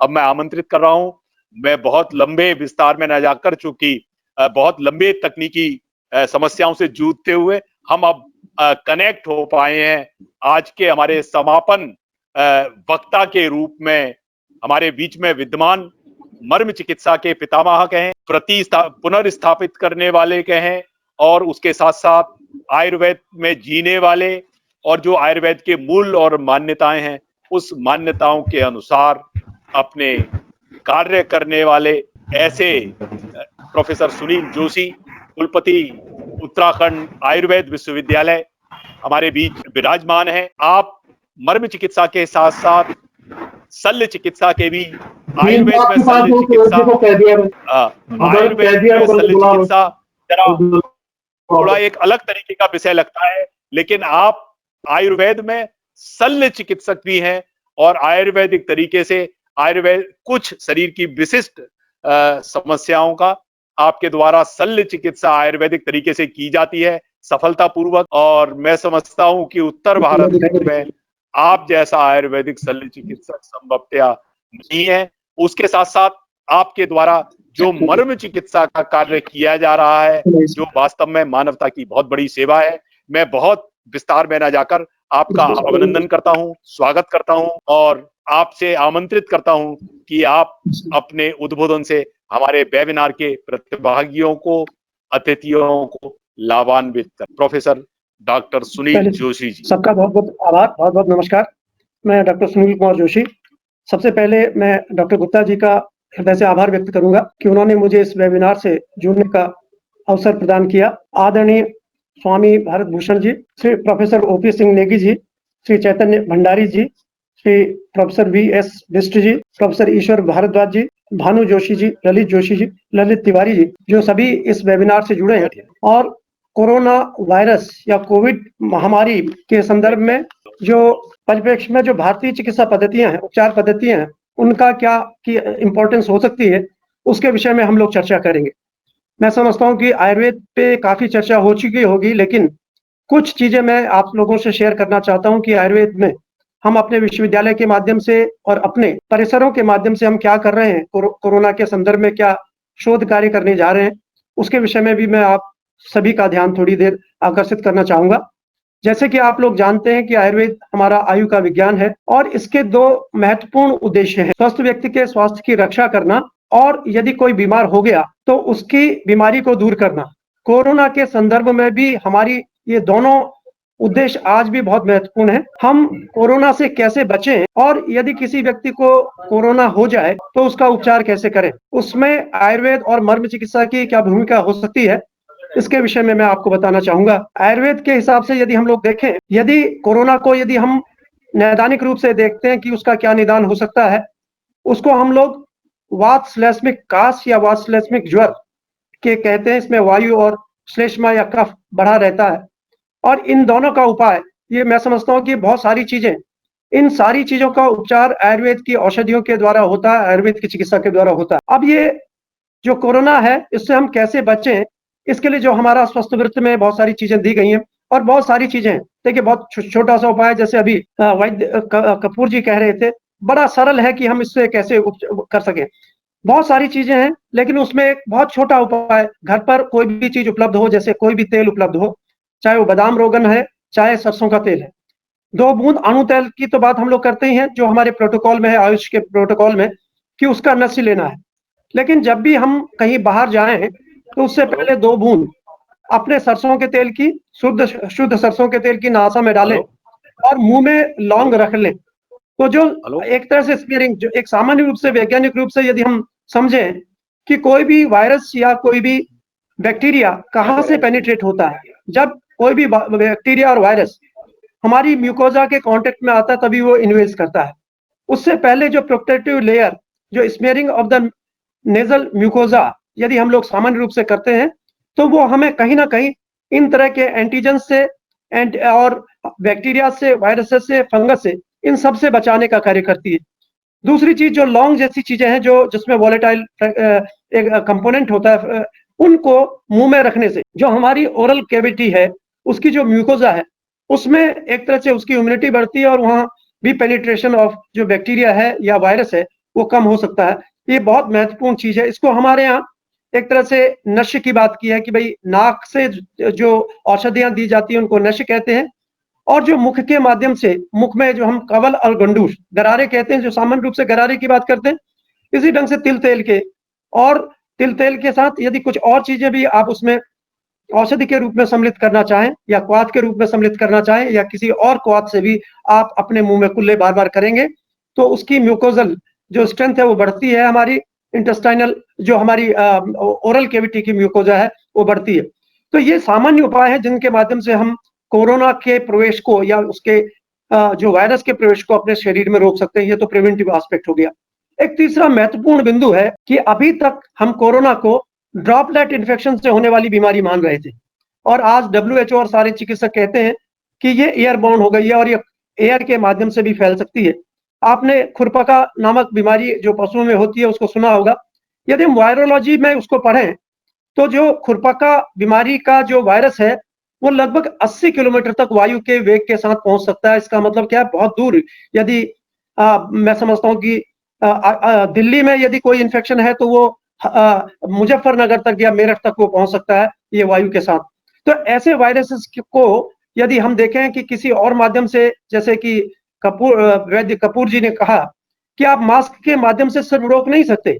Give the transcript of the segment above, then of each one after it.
अब मैं आमंत्रित कर रहा हूं। मैं बहुत लंबे विस्तार में न जाकर, चूंकि बहुत लंबे तकनीकी समस्याओं से जूझते हुए हम अब कनेक्ट हो पाए हैं। आज के हमारे समापन वक्ता के रूप में हमारे बीच में विद्यमान मर्म चिकित्सा के पितामह कहें, पुनर्स्थापित करने वाले कहें, और उसके साथ साथ आयुर्वेद में जीने वाले और जो आयुर्वेद के मूल और मान्यताएं हैं उस मान्यताओं के अनुसार अपने कार्य करने वाले ऐसे प्रोफेसर सुनील जोशी, कुलपति उत्तराखंड आयुर्वेद विश्वविद्यालय, हमारे बीच विराजमान हैं। आप मर्म चिकित्सा के साथ साथ शल्य चिकित्सा के भी, आयुर्वेद में शल्य चिकित्सा, आयुर्वेद में शल्य चिकित्सा जरा थोड़ा एक अलग तरीके का विषय लगता है, लेकिन आप आयुर्वेद में शल्य चिकित्सक भी हैं और आयुर्वेदिक तरीके से आयुर्वेद कुछ शरीर की विशिष्ट समस्याओं का आपके द्वारा शल्य चिकित्सा आयुर्वेदिक तरीके से की जाती है सफलतापूर्वक। और मैं समझता हूं कि उत्तर भारत में आप जैसा आयुर्वेदिक शल्य चिकित्सक संभवतया नहीं है। उसके साथ साथ आपके द्वारा जो मर्म चिकित्सा का कार्य किया जा रहा है, जो वास्तव में मानवता की बहुत बड़ी सेवा है, मैं बहुत विस्तार में न जाकर आपका अभिनंदन करता हूं, स्वागत करता हूं और आपसे आमंत्रित करता हूं कि आप अपने उद्बोधन से हमारे वेबिनार के प्रतिभागियों को, अतिथियों को लाभान्वित कर। Professor doctor Sunil Joshi ji. सबका बहुत बहुत आभार, बहुत बहुत नमस्कार। मैं डॉक्टर सुनील कुमार जोशी। सबसे पहले मैं डॉक्टर गुप्ता जी का हृदय से आभार व्यक्त करूंगा कि उन्होंने मुझे इस वेबिनार से जुड़ने का अवसर प्रदान किया। आदरणीय स्वामी भारत भूषण जी, श्री प्रोफेसर ओपी सिंह नेगी जी, श्री चैतन्य भंडारी जी, श्री प्रोफेसर वी.एस. बिष्ट जी, प्रोफेसर ईश्वर भारद्वाज जी, भानु जोशी जी, ललित जोशी जी, ललित तिवारी जी, जो सभी इस वेबिनार से जुड़े हैं और कोरोना वायरस या कोविड महामारी के संदर्भ में जो परिप्रेक्ष्य में जो भारतीय चिकित्सा पद्धतियां हैं, उपचार पद्धतियां हैं, उनका क्या की इम्पोर्टेंस हो सकती है, उसके विषय में हम लोग चर्चा करेंगे। मैं समझता हूं कि आयुर्वेद पे काफी चर्चा हो चुकी होगी, लेकिन कुछ चीजें मैं आप लोगों से शेयर करना चाहता हूं कि आयुर्वेद में हम अपने विश्वविद्यालय के माध्यम से और अपने परिसरों के माध्यम से हम क्या कर रहे हैं, कोरोना के संदर्भ में क्या शोध कार्य करने जा रहे हैं, उसके विषय में भी मैं आप सभी का ध्यान थोड़ी देर आकर्षित करना चाहूंगा। जैसे कि आप लोग जानते हैं कि आयुर्वेद हमारा आयु का विज्ञान है और इसके दो महत्वपूर्ण उद्देश्य हैं: स्वस्थ व्यक्ति के स्वास्थ्य की रक्षा करना और यदि कोई बीमार हो गया तो उसकी बीमारी को दूर करना। कोरोना के संदर्भ में भी हमारी ये दोनों उद्देश्य आज भी बहुत महत्वपूर्ण है। हम कोरोना से कैसे बचें और यदि किसी व्यक्ति को कोरोना हो जाए तो उसका उपचार कैसे करें, उसमें आयुर्वेद और मर्म चिकित्सा की क्या भूमिका हो सकती है, इसके विषय में मैं आपको बताना चाहूंगा। आयुर्वेद के हिसाब से यदि हम लोग देखें, यदि कोरोना को यदि हम नैदानिक रूप से देखते हैं कि उसका क्या निदान हो सकता है, उसको हम लोग वात श्लेष्मिक काश या वात श्लेष्मिक ज्वर के कहते हैं। इसमें वायु और श्लेष्मा या कफ बढ़ा रहता है और इन दोनों का उपाय, ये मैं समझता हूँ कि बहुत सारी चीजें, इन सारी चीजों का उपचार आयुर्वेद की औषधियों के द्वारा होता है, आयुर्वेद की चिकित्सा के द्वारा होता है। अब ये जो कोरोना है, इससे हम कैसे बचें, इसके लिए जो हमारा स्वस्थ वृत्त में बहुत सारी चीजें दी गई हैं और बहुत सारी चीजें, देखिए बहुत छोटा सा उपाय, जैसे अभी वैद्य कपूर जी कह रहे थे, बड़ा सरल है कि हम इससे कैसे कर सकें। बहुत सारी चीजें हैं, लेकिन उसमें एक बहुत छोटा उपाय, घर पर कोई भी चीज उपलब्ध हो, जैसे कोई भी तेल उपलब्ध हो, चाहे वो बादाम रोगन है, चाहे सरसों का तेल है। 2 बूंद अणु तेल की तो बात हम लोग करते ही हैं, जो हमारे प्रोटोकॉल में है, आयुष के प्रोटोकॉल में, कि उसका नस्य लेना है। लेकिन जब भी हम कहीं बाहर जाएं तो उससे पहले 2 बूंद अपने सरसों के तेल की, शुद्ध सरसों के तेल की नासा में डालें और मुंह में लौंग रख लें। तो जो एक तरह से स्मीयरिंग, जो एक सामान्य रूप से, वैज्ञानिक रूप से यदि हम समझें कि कोई भी वायरस या कोई भी बैक्टीरिया कहाँ से पेनिट्रेट होता है, जब कोई भी बैक्टीरिया और वायरस हमारी म्यूकोजा के कांटेक्ट में आता है तभी वो इन्वेज करता है। उससे पहले जो प्रोटेक्टिव लेयर, जो स्मीयरिंग ऑफ द नेजल म्यूकोजा यदि हम लोग सामान्य रूप से करते हैं, तो वो हमें कहीं ना कहीं इन तरह के एंटीजन से और बैक्टीरिया से, वायरसेस से, फंगस से, इन सब से बचाने का कार्य करती है। दूसरी चीज, जो लौंग जैसी चीजें हैं, जो जिसमें वॉलेटाइल एक कंपोनेंट होता है, उनको मुंह में रखने से जो हमारी ओरल कैविटी है, उसकी जो म्यूकोजा है, उसमें एक तरह से उसकी इम्यूनिटी बढ़ती है और वहाँ भी पेनिट्रेशन ऑफ जो बैक्टीरिया है या वायरस है वो कम हो सकता है। ये बहुत महत्वपूर्ण चीज है। इसको हमारे यहाँ एक तरह से नश्य की बात की है कि भाई नाक से जो औषधियां दी जाती है उनको नश्य कहते हैं, और जो मुख के माध्यम से, मुख में जो हम कवल और गंडूस गरारे कहते हैं, जो सामान्य रूप से गरारे की बात करते हैं, इसी ढंग से तिल तेल के, और तिल तेल के साथ यदि कुछ और चीजें भी आप उसमें औषधि के रूप में सम्मिलित करना चाहें या क्वाथ के रूप में सम्मिलित करना चाहें या किसी और क्वाथ से भी आप अपने मुंह में कुल्ले बार बार करेंगे तो उसकी म्यूकोजल जो स्ट्रेंथ है वो बढ़ती है, हमारी इंटेस्टाइनल जो हमारी ओरल कैविटी की म्यूकोजा है वो बढ़ती है। तो ये सामान्य उपाय है जिनके माध्यम से हम कोरोना के प्रवेश को या उसके जो वायरस के प्रवेश को अपने शरीर में रोक सकते हैं। ये तो प्रिवेंटिव एस्पेक्ट हो गया। एक तीसरा महत्वपूर्ण बिंदु है कि अभी तक हम कोरोना को ड्रॉपलेट इन्फेक्शन से होने वाली बीमारी मान रहे थे, और आज WHO और सारे चिकित्सक कहते हैं कि ये एयरबॉर्न हो गई है और ये एयर के माध्यम से भी फैल सकती है। आपने खुरपका नामक बीमारी जो पशुओं में होती है उसको सुना होगा। यदि हम वायरोलॉजी में उसको पढ़ें तो जो खुरपका बीमारी का जो वायरस है वो लगभग 80 किलोमीटर तक वायु के वेग के साथ पहुंच सकता है। इसका मतलब क्या है, बहुत दूर, यदि मैं समझता हूँ कि दिल्ली में यदि कोई इन्फेक्शन है तो वो मुजफ्फरनगर तक या मेरठ तक वो पहुंच सकता है ये वायु के साथ। तो ऐसे वायरसेस को यदि हम देखें कि किसी और माध्यम से, जैसे कि वैद्य कपूर जी ने कहा कि आप मास्क के माध्यम से सिर्फ रोक नहीं सकते,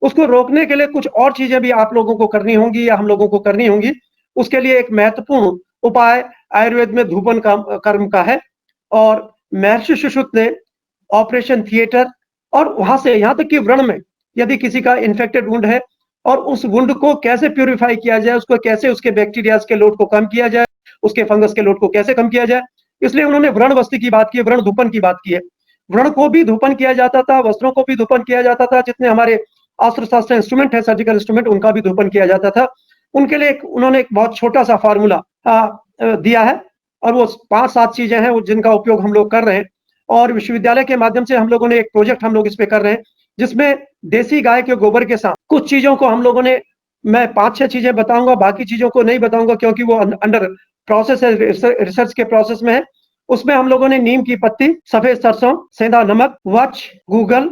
उसको रोकने के लिए कुछ और चीजें भी आप लोगों को करनी होंगी या हम लोगों को करनी होंगी। उसके लिए एक महत्वपूर्ण उपाय आयुर्वेद में धूपन कर्म का है, और महर्षि सुश्रुत ने ऑपरेशन थिएटर और वहां से यहाँ तक कि व्रण में यदि किसी का इन्फेक्टेड वुंड है और उस वुंड को कैसे प्यूरिफाई किया जाए, उसको कैसे उसके बैक्टीरियाज के लोड को कम किया जाए, उसके फंगस के लोड को कैसे कम किया जाए, इसलिए उन्होंने व्रण वस्ती की बात की है, व्रण धूपन की बात की है। व्रण को भी धूपन किया जाता था, वस्त्रों को भी धूपन किया जाता था, जितने हमारे अस्त्र शस्त्र इंस्ट्रूमेंट है, सर्जिकल इंस्ट्रूमेंट, उनका भी धूपन किया जाता था। उनके लिए उन्होंने एक बहुत छोटा सा फार्मूला दिया है, और वो 5-7 चीजें हैं जिनका उपयोग हम लोग कर रहे हैं, और विश्वविद्यालय के माध्यम से हम लोगों ने एक प्रोजेक्ट हम लोग इस पे कर रहे हैं, जिसमें देसी गाय के गोबर के साथ कुछ चीजों को हम लोगों ने, मैं 5-6 चीजें बताऊंगा, बाकी चीजों को नहीं बताऊंगा क्योंकि वो अंडर प्रोसेस है, रिसर्च के प्रोसेस में है। उसमें हम लोगों ने नीम की पत्ती, सफेद सरसों, सेंधा नमक, वच, गूगल,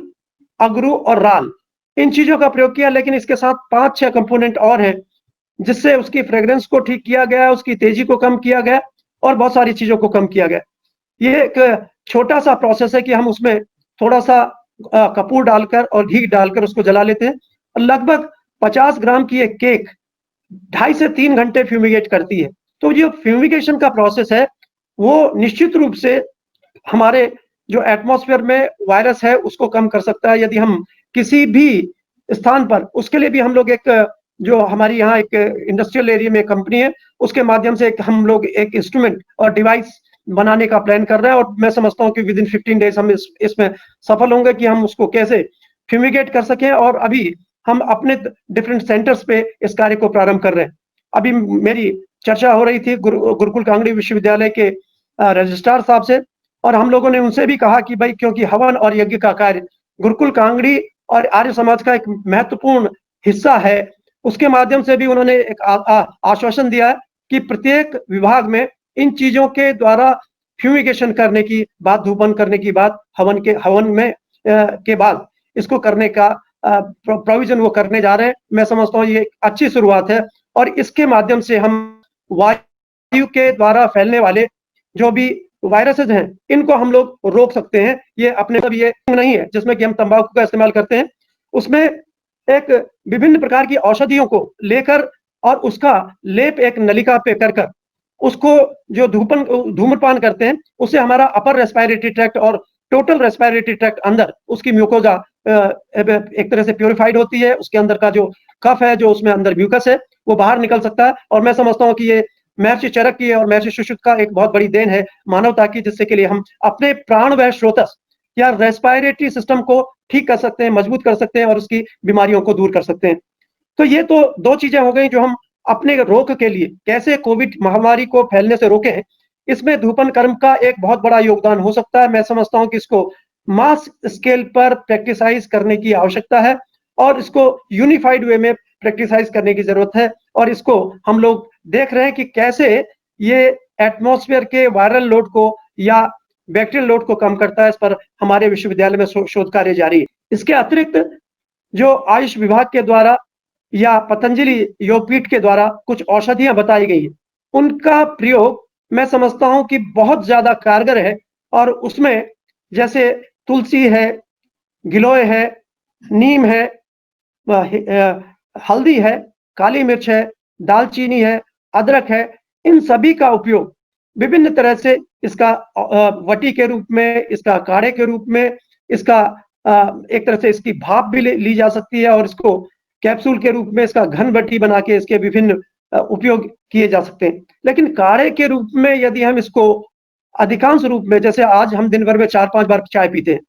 अगरू और राल, इन चीजों का प्रयोग किया। लेकिन इसके साथ 5-6 कंपोनेंट और हैं जिससे उसकी फ्रेग्रेंस को ठीक किया गया, उसकी तेजी को कम किया गया और बहुत सारी चीजों को कम किया गया। ये एक छोटा सा प्रोसेस है कि हम उसमें थोड़ा सा कपूर डालकर और घी डालकर उसको जला लेते हैं, और लगभग 50 ग्राम की एक केक 2.5 से 3 घंटे फ्यूमिगेट करती है। तो जो फ्यूमिगेशन का प्रोसेस है वो निश्चित रूप से हमारे जो एटमॉस्फेयर में वायरस है उसको कम कर सकता है। यदि हम किसी भी स्थान पर, उसके लिए भी हम लोग एक, जो हमारी यहाँ एक इंडस्ट्रियल एरिया में कंपनी है, उसके माध्यम से हम लोग एक इंस्ट्रूमेंट और डिवाइस बनाने का प्लान कर रहे हैं, और मैं समझता हूँ कि विद इन 15 डेज हम इसमें सफल होंगे कि हम उसको कैसे फ्यूमिगेट कर सकें। और अभी हम अपने डिफरेंट सेंटर्स पे इस कार्य को प्रारंभ कर रहे हैं। अभी मेरी चर्चा हो रही थी गुरुकुल कांगड़ी विश्वविद्यालय के रजिस्ट्रार साहब से, और हम लोगों ने उनसे भी कहा कि भाई क्योंकि हवन और यज्ञ का कार्य गुरुकुल कांगड़ी और आर्य समाज का एक महत्वपूर्ण हिस्सा है, उसके माध्यम से भी उन्होंने एक आश्वासन दिया है कि प्रत्येक विभाग में इन चीजों के द्वारा फ्यूमिगेशन करने की बात, धूपन करने की बात, हवन में के बाद इसको करने का प्रोविजन वो करने जा रहे हैं। मैं समझता हूँ ये एक अच्छी शुरुआत है, और इसके माध्यम से हम वायु के द्वारा फैलने वाले जो भी वायरसेस हैं इनको हम लोग रोक सकते हैं। ये अपने सब ये नहीं है जिसमें कि हम तंबाकू का इस्तेमाल करते हैं, उसमें एक विभिन्न प्रकार की औषधियों को लेकर और उसका लेप एक नलिका पे कर उसको जो धूम्रपान करते हैं उससे हमारा अपर रेस्पिरेटरी ट्रैक्ट और टोटल रेस्पिरेटरी ट्रैक्ट अंदर उसकी म्यूकोजा एक तरह से प्यूरिफाइड होती है। उसके अंदर का जो कफ है, जो उसमें अंदर म्यूकस है, वो बाहर निकल सकता है। और मैं समझता हूँ कि ये महर्षि चरक की और महर्षि सुश्रुत का एक बहुत बड़ी देन है मानवता की, जिससे के लिए हम अपने प्राणवायु स्रोतस या रेस्पिरेटरी सिस्टम को ठीक कर सकते हैं, मजबूत कर सकते हैं और उसकी बीमारियों को दूर कर सकते हैं। तो ये तो 2 चीजें हो गई जो हम अपने रोक के लिए कैसे कोविड महामारी को फैलने से रोकें। इसमें धूपन कर्म का एक बहुत बड़ा योगदान हो सकता है। मैं समझता हूँ कि इसको मास स्केल पर प्रैक्टिसाइज करने की आवश्यकता है, और इसको यूनिफाइड वे में प्रैक्टिसाइज करने की जरूरत है। और इसको हम लोग देख रहे हैं कि कैसे ये एटमॉस्फेयर के वायरल लोड को या बैक्टीरियल लोड को कम करता है। इस पर हमारे विश्वविद्यालय में शोध कार्य जारी है। इसके अतिरिक्त जो आयुष विभाग के द्वारा या पतंजलि योगपीठ के द्वारा कुछ औषधियाँ बताई गई हैं, उनका प्रयोग मैं समझता हूँ कि बहुत ज़्यादा कारगर है और उसमें जैसे तुलसी है, गिलोय है, नीम है, हल्दी है, काली मिर्च है, दालचीनी है, अदरक है, इन सभी का उपयोग विभिन्न तरह से इसका वटी के रूप में, इसका काढ़े के रूप में, इसका एक तरह से इसकी भाप भी ली जा सकती है और इसको कैप्सूल के रूप में इसका घन वटी बना के इसके विभिन्न उपयोग किए जा सकते हैं। लेकिन काढ़े के रूप में यदि हम इसको अधिकांश रूप में, जैसे आज हम दिन भर में 4-5 बार चाय पीते हैं,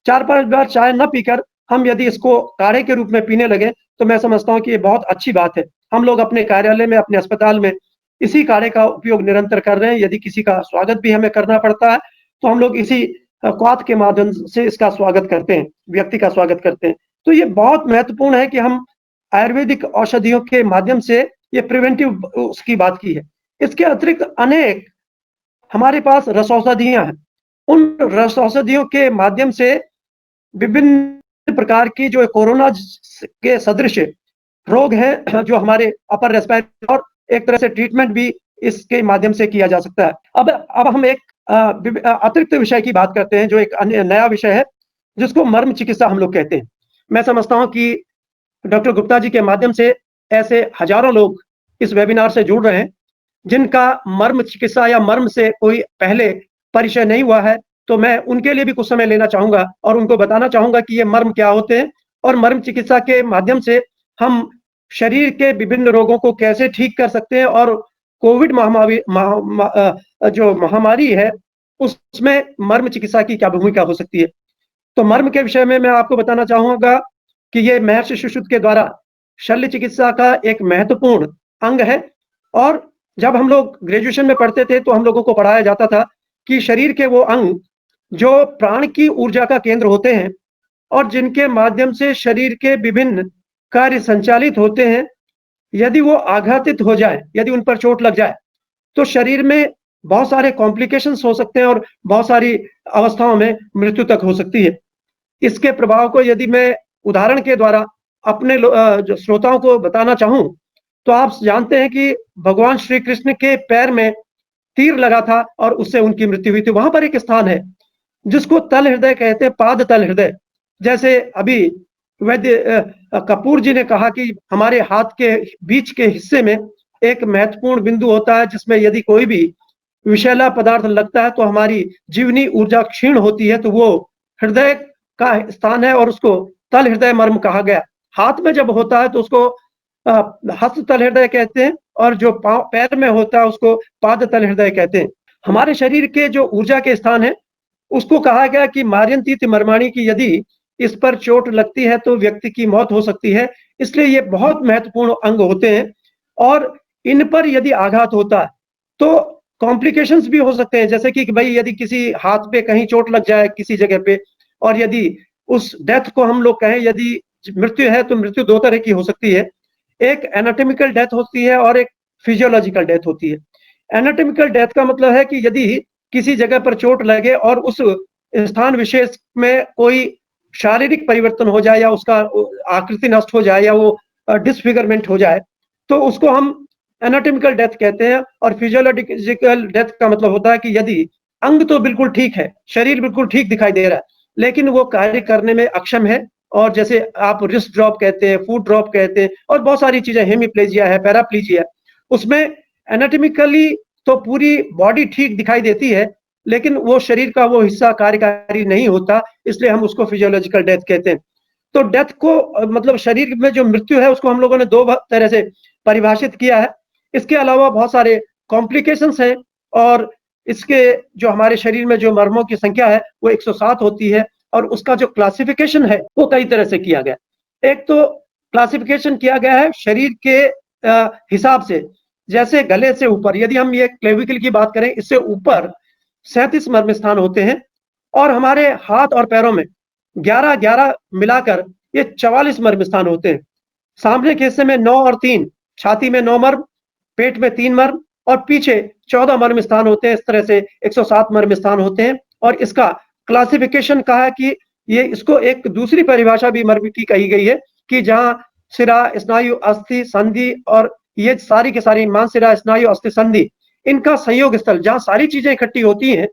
4-5 बार चाय न पीकर हम यदि इसको काढ़े के रूप में पीने लगे, तो मैं समझता हूँ कि ये बहुत अच्छी बात है। हम लोग अपने कार्यालय में, अपने अस्पताल में इसी काढ़े का उपयोग निरंतर कर रहे हैं। यदि किसी का स्वागत भी हमें करना पड़ता है, तो हम लोग इसी क्वाथ के माध्यम से इसका स्वागत करते हैं, व्यक्ति का स्वागत करते हैं। तो ये बहुत महत्वपूर्ण है कि हम आयुर्वेदिक औषधियों के माध्यम से ये प्रिवेंटिव उसकी बात की है। इसके अतिरिक्त अनेक हमारे पास रसौषधियाँ हैं। उन रसौषधियों के माध्यम से विभिन्न प्रकार की जो कोरोना के सदृश रोग हैं, जो हमारे अपर रेस्पिरेटरी और एक तरह से ट्रीटमेंट भी इसके माध्यम से किया जा सकता है। अब हम एक अतिरिक्त विषय की बात करते हैं, जो एक अन्य नया विषय है, जिसको मर्म चिकित्सा हम लोग कहते हैं। मैं समझता हूँ कि डॉक्टर गुप्ता जी के माध्यम से ऐसे हजारों लोग इस वेबिनार से जुड़ रहे हैं, जिनका मर्म चिकित्सा या मर्म से कोई पहले परिचय नहीं हुआ है, तो मैं उनके लिए भी कुछ समय लेना चाहूँगा और उनको बताना चाहूँगा कि ये मर्म क्या होते हैं और मर्म चिकित्सा के माध्यम से हम शरीर के विभिन्न रोगों को कैसे ठीक कर सकते हैं और कोविड जो महामारी है, उसमें मर्म चिकित्सा की क्या भूमिका हो सकती है। तो मर्म के विषय में मैं आपको बताना चाहूँगा कि ये महर्षि सुश्रुत के द्वारा शल्य चिकित्सा का एक महत्वपूर्ण अंग है और जब हम लोग ग्रेजुएशन में पढ़ते थे, तो हम लोगों को पढ़ाया जाता था कि शरीर के वो अंग जो प्राण की ऊर्जा का केंद्र होते हैं और जिनके माध्यम से शरीर के विभिन्न कार्य संचालित होते हैं, यदि वो आघातित हो जाए, यदि उन पर चोट लग जाए, तो शरीर में बहुत सारे कॉम्प्लिकेशंस हो सकते हैं और बहुत सारी अवस्थाओं में मृत्यु तक हो सकती है। इसके प्रभाव को यदि मैं उदाहरण के द्वारा अपने जो श्रोताओं को बताना चाहूँ, तो आप जानते हैं कि भगवान श्री कृष्ण के पैर में तीर लगा था और उससे उनकी मृत्यु हुई थी। वहाँ पर एक स्थान है, जिसको तल हृदय कहते हैं, पाद तल हृदय। जैसे अभी वैद्य कपूर जी ने कहा कि हमारे हाथ के बीच के हिस्से में एक महत्वपूर्ण बिंदु होता है, जिसमें यदि कोई भी विषैला पदार्थ लगता है, तो हमारी जीवनी ऊर्जा क्षीण होती है, तो वो हृदय का स्थान है और उसको तल हृदय मर्म कहा गया। हाथ में जब होता है तो उसको हस्त तल हृदय कहते हैं और जो पैर में होता है उसको पाद तल हृदय कहते हैं। हमारे शरीर के जो ऊर्जा के स्थान है, उसको कहा गया कि मार्यन्तीति मर्माणी की यदि इस पर चोट लगती है तो व्यक्ति की मौत हो सकती है। इसलिए ये बहुत महत्वपूर्ण अंग होते हैं और इन पर यदि आघात होता है तो कॉम्प्लिकेशंस भी हो सकते हैं, जैसे कि भाई यदि किसी हाथ पे कहीं चोट लग जाए किसी जगह पे और यदि उस डेथ को हम लोग कहें, यदि मृत्यु है तो मृत्यु दो तरह की हो सकती है। एक एनाटॉमिकल डेथ होती है और एक फिजियोलॉजिकल डेथ होती है। एनाटॉमिकल डेथ का मतलब है कि यदि किसी जगह पर चोट लगे और उस स्थान विशेष में कोई शारीरिक परिवर्तन हो जाए या उसका आकृति नष्ट हो जाए या वो डिसफिगरमेंट हो जाए, तो उसको हम एनाटॉमिकल डेथ कहते हैं। और फिजियोलॉजिकल डेथ का मतलब होता है कि यदि अंग तो बिल्कुल ठीक है, शरीर बिल्कुल ठीक दिखाई दे रहा है, लेकिन वो कार्य करने में अक्षम है, और जैसे आप रिस्ट ड्रॉप कहते हैं, फूट ड्रॉप कहते हैं और बहुत सारी चीजें, हेमीप्लेजिया है, पैराप्लीजिया, उसमें एनाटॉमिकली तो पूरी बॉडी ठीक दिखाई देती है, लेकिन वो शरीर का वो हिस्सा कार्यकारी नहीं होता, इसलिए हम उसको फिजियोलॉजिकल डेथ कहते हैं। तो डेथ को मतलब शरीर में जो मृत्यु है उसको हम लोगों ने दो तरह से परिभाषित किया है। इसके अलावा बहुत सारे कॉम्प्लिकेशंस हैं और इसके जो हमारे शरीर में जो मर्मों की संख्या है वो 107 होती है और उसका जो क्लासिफिकेशन है वो कई तरह से किया गया। एक तो क्लासिफिकेशन किया गया है शरीर के हिसाब से, जैसे गले से ऊपर यदि हम ये क्लेविकल की बात करें, इससे ऊपर 37 मर्म स्थान होते हैं और हमारे हाथ और पैरों में 11-11 मिलाकर ये 44 मर्म स्थान होते हैं। सामने के हिस्से में 9 और 3, छाती में 9 मर्म, पेट में 3 मर्म और पीछे 14 मर्म स्थान होते हैं। इस तरह से 107 मर्म स्थान होते हैं और इसका क्लासिफिकेशन कहा है कि ये इसको एक दूसरी परिभाषा भी मर्म की कही गई है कि जहाँ सिरा, स्नायु, अस्थि, संधि और ये सारी की सारी मांसशिरा, स्नायु, अस्थि, संधि, इनका संयोग स्थल, जहाँ सारी चीजें इकट्ठी होती हैं,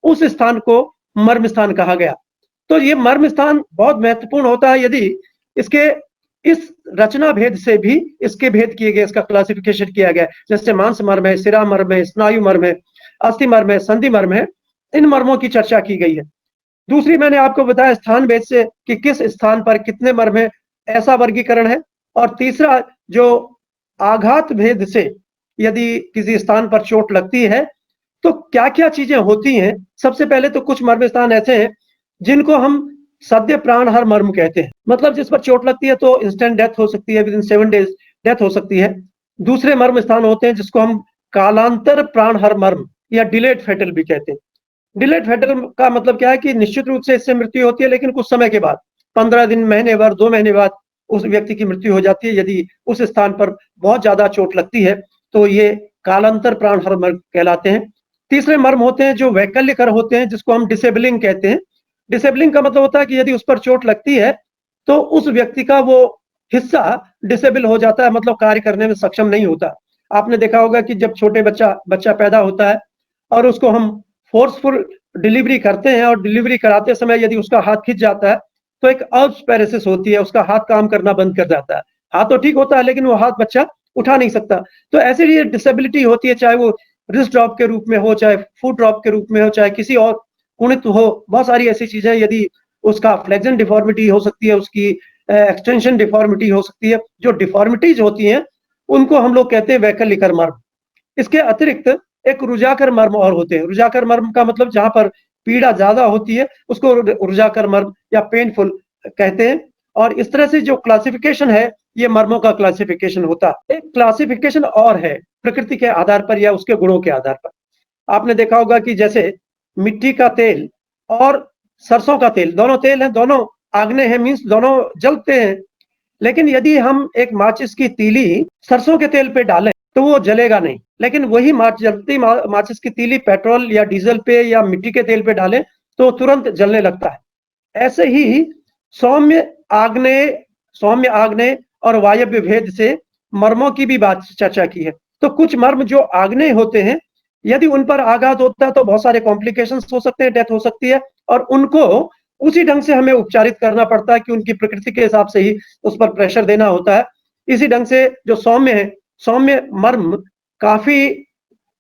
उस स्थान को मर्म स्थान कहा गया। तो ये मर्म स्थान बहुत महत्वपूर्ण होता है यदि इसके इस रचना भेद से भी इसके भेद किए गए, इसका क्लासिफिकेशन किया गया, जैसे मांस मर्म है, सिरा मर्म है, स्नायु मर्म है, अस्थि मर्म है, संधि मर्म है, इन मर्मों की चर्चा की गई है। दूसरी मैंने आपको बताया स्थान भेद से कि किस स्थान पर कितने मर्म है, ऐसा वर्गीकरण है। और तीसरा जो आघात भेद से यदि किसी स्थान पर चोट लगती है तो क्या-क्या चीजें होती हैं। सबसे पहले तो कुछ मर्म स्थान ऐसे हैं जिनको हम सद्य प्राणहर मर्म कहते हैं, मतलब जिस पर चोट लगती है तो इंस्टेंट डेथ हो सकती है, विद इन 7 डेज डेथ हो सकती है। दूसरे मर्म स्थान होते हैं जिसको हम कालांतर प्राणहर मर्म या डिलेड फैटल भी कहते हैं। डिलेड फैटल का मतलब क्या है कि निश्चित रूप से इससे मृत्यु होती है, लेकिन कुछ समय के बाद, 15 दिन, महीने भर, 2 महीने बाद उस व्यक्ति की मृत्यु हो जाती है यदि उस स्थान पर बहुत ज्यादा चोट लगती है, तो ये कालांतर प्राणहर मर्म कहलाते हैं। तीसरे मर्म होते हैं जो वैकल्यकर होते हैं, जिसको हम डिसेबलिंग कहते हैं। डिसेबलिंग का मतलब होता है कि यदि उस पर चोट लगती है तो उस व्यक्ति का वो हिस्सा डिसेबल हो जाता है, मतलब कार्य करने में सक्षम नहीं होता। आपने देखा होगा कि जब छोटे बच्चा पैदा होता है और उसको हम फोर्सफुल डिलीवरी करते हैं और डिलीवरी कराते समय यदि उसका हाथ खिंच जाता है तो एक अर्ब्स पैरेसिस होती है, उसका हाथ काम करना बंद कर जाता है। हाथ तो ठीक होता है लेकिन वो हाथ बच्चा उठा नहीं सकता। तो ऐसे ही डिसेबिलिटी होती है, चाहे वो रिस्ट ड्रॉप के रूप में हो, चाहे फुट ड्रॉप के रूप में हो, चाहे किसी और कुणित हो। बहुत सारी ऐसी चीजें, यदि उसका फ्लेक्शन डिफॉर्मिटी हो सकती है, उसकी एक्सटेंशन डिफॉर्मिटी हो सकती है। जो डिफॉर्मिटीज होती हैं उनको हम लोग कहते हैं वैकल्यकर मर्म। इसके अतिरिक्त एक रुजाकर मर्म और होते हैं। रुजाकर मर्म का मतलब जहां पर पीड़ा ज्यादा होती है उसको रुजाकर मर्म या पेनफुल कहते हैं। और इस तरह से जो क्लासिफिकेशन है, ये मर्मों का क्लासिफिकेशन होता है। एक क्लासिफिकेशन और है प्रकृति के आधार पर या उसके गुणों के आधार पर। आपने देखा होगा कि जैसे मिट्टी का तेल और सरसों का तेल, दोनों तेल हैं, दोनों आग्नेय हैं, मीन्स दोनों जलते हैं। लेकिन यदि हम एक माचिस की तीली सरसों के तेल पे डालें तो वो जलेगा नहीं, लेकिन वही जलती माचिस की तीली पेट्रोल या डीजल पे या मिट्टी के तेल पे डालें तो तुरंत जलने लगता है। ऐसे ही सौम्य आग्नेय और वायव्य भेद से मर्मों की भी बात चर्चा की है। तो कुछ मर्म जो आग्नेय होते हैं, यदि उन पर आघात होता है तो बहुत सारे कॉम्प्लिकेशंस हो सकते हैं, डेथ हो सकती है, और उनको उसी ढंग से हमें उपचारित करना पड़ता है कि उनकी प्रकृति के हिसाब से ही उस पर प्रेशर देना होता है। इसी ढंग से जो सौम्य है, सौम्य मर्म काफी,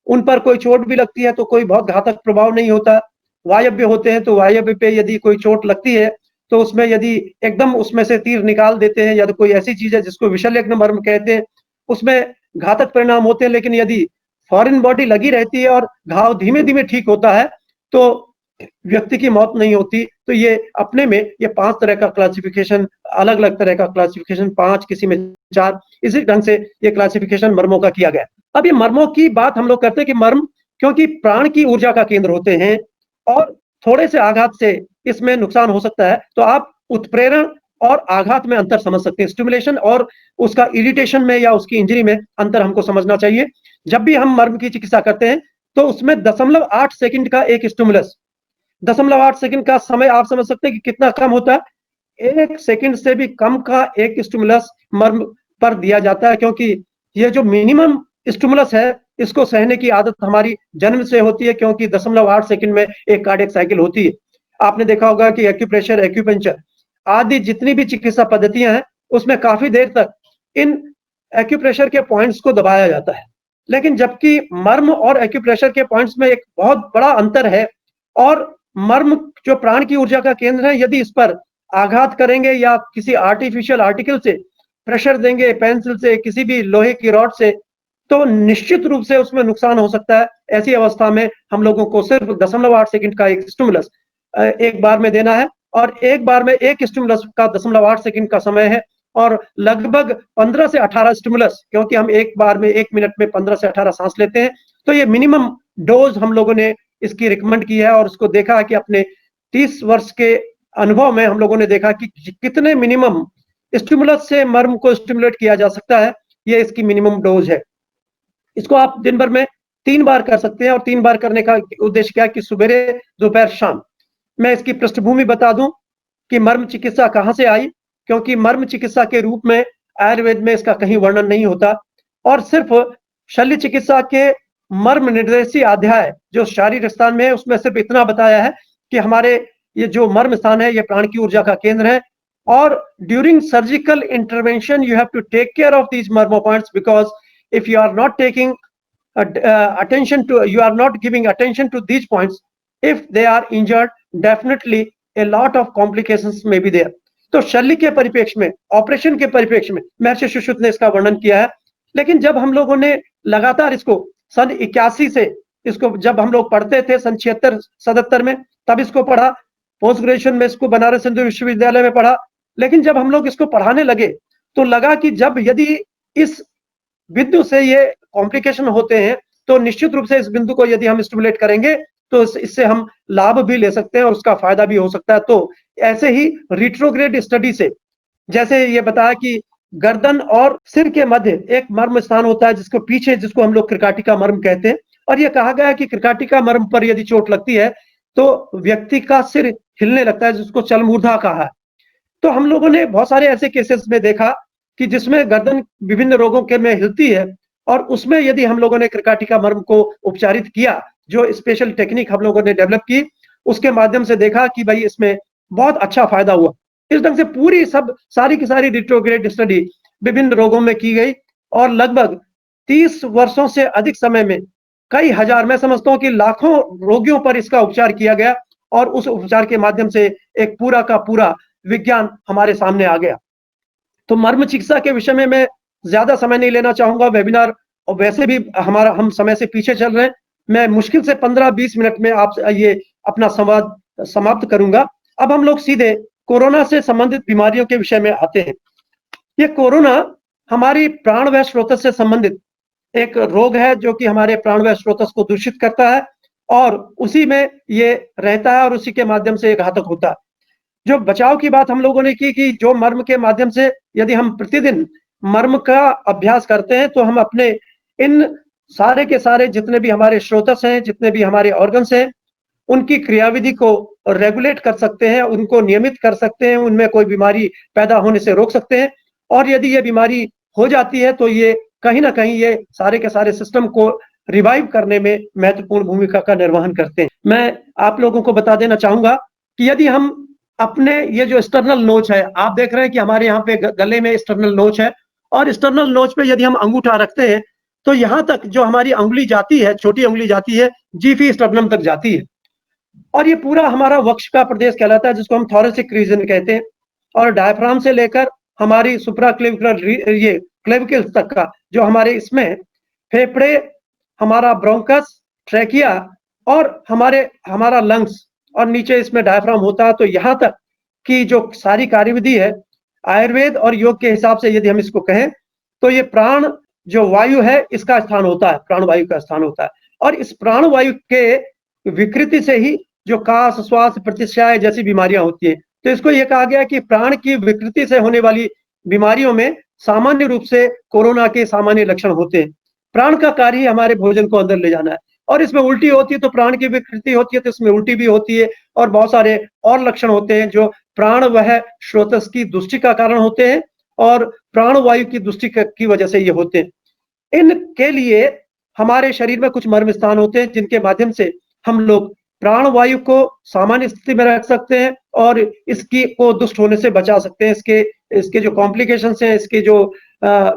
उन पर कोई चोट भी लगती है तो कोई बहुत घातक प्रभाव नहीं होता। वायव्य होते हैं तो वायव्य पे यदि कोई चोट लगती है तो उसमें यदि एकदम उसमें से तीर निकाल देते हैं या तो कोई ऐसी चीज है जिसको विषल्यग्न मर्म कहते हैं, उसमें घातक परिणाम होते हैं। लेकिन यदि फॉरेन बॉडी लगी रहती है और घाव धीमे धीमे ठीक होता है तो व्यक्ति की मौत नहीं होती। तो ये अपने में ये 5 तरह का क्लासिफिकेशन, अलग अलग तरह का क्लासिफिकेशन, 5 किसी में 4, इसी ढंग से ये क्लासिफिकेशन मर्मों का किया गया। अब ये मर्मों की बात हम लोग करते हैं कि मर्म क्योंकि प्राण की ऊर्जा का केंद्र होते हैं और थोड़े से आघात से इसमें नुकसान हो सकता है, तो आप उत्प्रेरण और आघात में अंतर समझ सकते हैं। स्टिमुलेशन और उसका इरिटेशन में या उसकी इंजरी में अंतर हमको समझना चाहिए। जब भी हम मर्म की चिकित्सा करते हैं तो उसमें 0.8 सेकंड का एक स्टिमुलस, 0.8 सेकंड का समय आप समझ सकते हैं कि कितना कम होता है। 1 सेकंड से भी कम का एक स्टिमुलस मर्म पर दिया जाता है, क्योंकि ये जो मिनिमम स्टिमुलस है इसको सहने की आदत हमारी जन्म से होती है, क्योंकि 0.8 सेकंड में एक कार्डियक साइकिल होती है। आपने देखा होगा कि एक्यूप्रेशर, एक्यूपंक्चर आदि जितनी भी चिकित्सा पद्धतियां हैं उसमें काफी देर तक इन एक्यूप्रेशर के पॉइंट्स को दबाया जाता है। लेकिन जबकि मर्म और एक्यूप्रेशर के पॉइंट्स में एक बहुत बड़ा अंतर है। और मर्म जो प्राण की ऊर्जा का केंद्र है, यदि इस पर आघात करेंगे या किसी आर्टिफिशियल आर्टिकल से प्रेशर देंगे, पेंसिल से, किसी भी लोहे की रॉड से, तो निश्चित रूप से उसमें नुकसान हो सकता है। ऐसी अवस्था में हम लोगों को सिर्फ 0.8 सेकंड का एक स्टिमुलस एक बार में देना है, और एक बार में एक स्टिमुलस का 0.8 सेकंड का समय है, और लगभग 15 से 18 स्टिमुलस, क्योंकि हम एक बार में 1 मिनट में 15 से 18 सांस लेते हैं। तो ये मिनिमम डोज हम लोगों ने इसकी रिकमेंड की है, और उसको देखा है कि अपने 30 वर्ष के अनुभव में हम लोगों ने देखा कि कितने मिनिमम स्टिमुलस से मर्म को स्टिमुलेट किया जा सकता है। ये इसकी मिनिमम डोज है। इसको आप दिन भर में 3 बार कर सकते हैं, और 3 बार करने का उद्देश्य क्या है कि सुबह, दोपहर, शाम। मैं इसकी पृष्ठभूमि बता दूं कि मर्म चिकित्सा कहाँ से आई, क्योंकि मर्म चिकित्सा के रूप में आयुर्वेद में इसका कहीं वर्णन नहीं होता और सिर्फ शल्य चिकित्सा के मर्म निर्देशी अध्याय जो शारीरिक स्थान में है उसमें सिर्फ इतना बताया है कि हमारे ये जो मर्म स्थान है ये प्राण की ऊर्जा का केंद्र है और during surgical intervention you have to take care of these marma points because if you are not taking attention to, you are not giving attention to these points, if they are injured, definitely a lot of complications may be there. तो शल्य के परिप्रेक्ष्य में, operation के परिप्रेक्ष्य में महर्षि सुश्रुत ने इसका वर्णन किया है। लेकिन जब हम लोगों ने लगातार इसको सन 81 से इसको जब हम लोग पढ़ते थे सन 76-77 में, तब इसको पढ़ा, पोस्ट ग्रेजुएशन में इसको बनारस हिंदू विश्वविद्यालय में पढ़ा। लेकिन जब हम लोग इसको पढ़ाने लगे तो लगा कि जब यदि इस बिंदु से ये कॉम्प्लिकेशन होते हैं तो निश्चित रूप से इस बिंदु को यदि हम स्टिमुलेट करेंगे तो इससे हम लाभ भी ले सकते हैं और उसका फायदा भी हो सकता है। तो ऐसे ही रिट्रोग्रेड स्टडी से जैसे ये बताया कि गर्दन और सिर के मध्य एक मर्म स्थान होता है जिसको पीछे जिसको हम लोग कृकाटिका मर्म कहते हैं और ये कहा गया है कि कृकाटिका मर्म पर यदि चोट लगती है तो व्यक्ति का सिर हिलने लगता है जिसको चलमूर्धा कहा है। तो हम लोगों ने बहुत सारे ऐसे केसेस में देखा कि जिसमें गर्दन विभिन्न रोगों के में हिलती है और उसमें यदि हम लोगों ने कृकाटिका मर्म को उपचारित किया, जो स्पेशल टेक्निक हम लोगों ने डेवलप की, उसके माध्यम से देखा कि भाई इसमें बहुत अच्छा फायदा हुआ। इस ढंग से पूरी सारी की सारी रिट्रोग्रेड स्टडी विभिन्न रोगों में की गई और लगभग 30 वर्षों से अधिक समय में कई हजार, मैं समझता हूँ कि लाखों रोगियों पर इसका उपचार किया गया और उस उपचार के माध्यम से एक पूरा का पूरा विज्ञान हमारे सामने आ गया। तो मर्म चिकित्सा के विषय में मैं ज्यादा समय नहीं लेना चाहूंगा, वेबिनार और वैसे भी हम समय से पीछे चल रहे हैं। मैं मुश्किल से 15-20 मिनट में आप ये अपना संवाद समाप्त करूंगा। अब हम लोग सीधे कोरोना से संबंधित बीमारियों के विषय में आते हैं। ये कोरोना हमारी प्राणवायु स्रोत से संबंधित एक रोग है जो कि हमारे प्राणवायु स्रोत को दूषित करता है और उसी में ये रहता है और उसी के माध्यम से घातक होता है। जो बचाव की बात हम लोगों ने की कि जो मर्म के माध्यम से यदि हम प्रतिदिन मर्म का अभ्यास करते हैं तो हम अपने इन सारे के सारे जितने भी हमारे स्रोतस हैं, जितने भी हमारे ऑर्गन्स हैं, उनकी क्रियाविधि को रेगुलेट कर सकते हैं, उनको नियमित कर सकते हैं, उनमें कोई बीमारी पैदा होने से रोक सकते हैं और यदि ये बीमारी हो जाती है तो ये कहीं ना कहीं ये सारे के सारे सिस्टम को रिवाइव करने में महत्वपूर्ण भूमिका का निर्वहन करते हैं। मैं आप लोगों को बता देना चाहूंगा कि यदि हम अपने ये जो एक्सटर्नल नोच है, आप देख रहे हैं कि हमारे यहाँ पे गले में एक्सटर्नल नोच है और एक्सटर्नल नोच पे यदि हम अंगूठा रखते हैं तो यहाँ तक जो हमारी अंगुली जाती है, छोटी अंगुली जाती है, जीफी स्टर्नम तक जाती है और ये पूरा हमारा वक्ष का प्रदेश कहलाता है जिसको हम थोरेसिक रीजन कहते हैं और डायफ्राम से लेकर हमारी सुप्राक्लेविकुलर ये क्लेविकल तक का जो हमारे इसमें फेफड़े, हमारा ब्रोंकस, ट्रैकिया और हमारा लंग्स और नीचे इसमें डायफ्राम होता है। तो यहाँ तक की जो सारी कार्यविधि है आयुर्वेद और योग के हिसाब से यदि हम इसको कहें तो ये प्राण जो वायु है इसका स्थान होता है, प्राणवायु का स्थान होता है और इस प्राणवायु के विकृति से ही जो काश, श्वास, प्रतिश्याय जैसी बीमारियां होती हैं। तो इसको ये कहा गया कि प्राण की विकृति से होने वाली बीमारियों में सामान्य रूप से कोरोना के सामान्य लक्षण होते हैं। प्राण का कार्य ही हमारे भोजन को अंदर ले जाना है और इसमें उल्टी होती है तो प्राण की विकृति होती है तो इसमें उल्टी भी होती है और बहुत सारे और लक्षण होते हैं जो प्राण वह स्रोतस की दुष्टि का कारण होते हैं और प्राणवायु की दुष्टि की वजह से ये होते हैं। इनके लिए हमारे शरीर में कुछ मर्म स्थान होते हैं जिनके माध्यम से हम लोग प्राणवायु को सामान्य स्थिति में रख सकते हैं और इसकी को दुष्ट होने से बचा सकते हैं। इसके जो कॉम्प्लिकेशंस हैं, इसके जो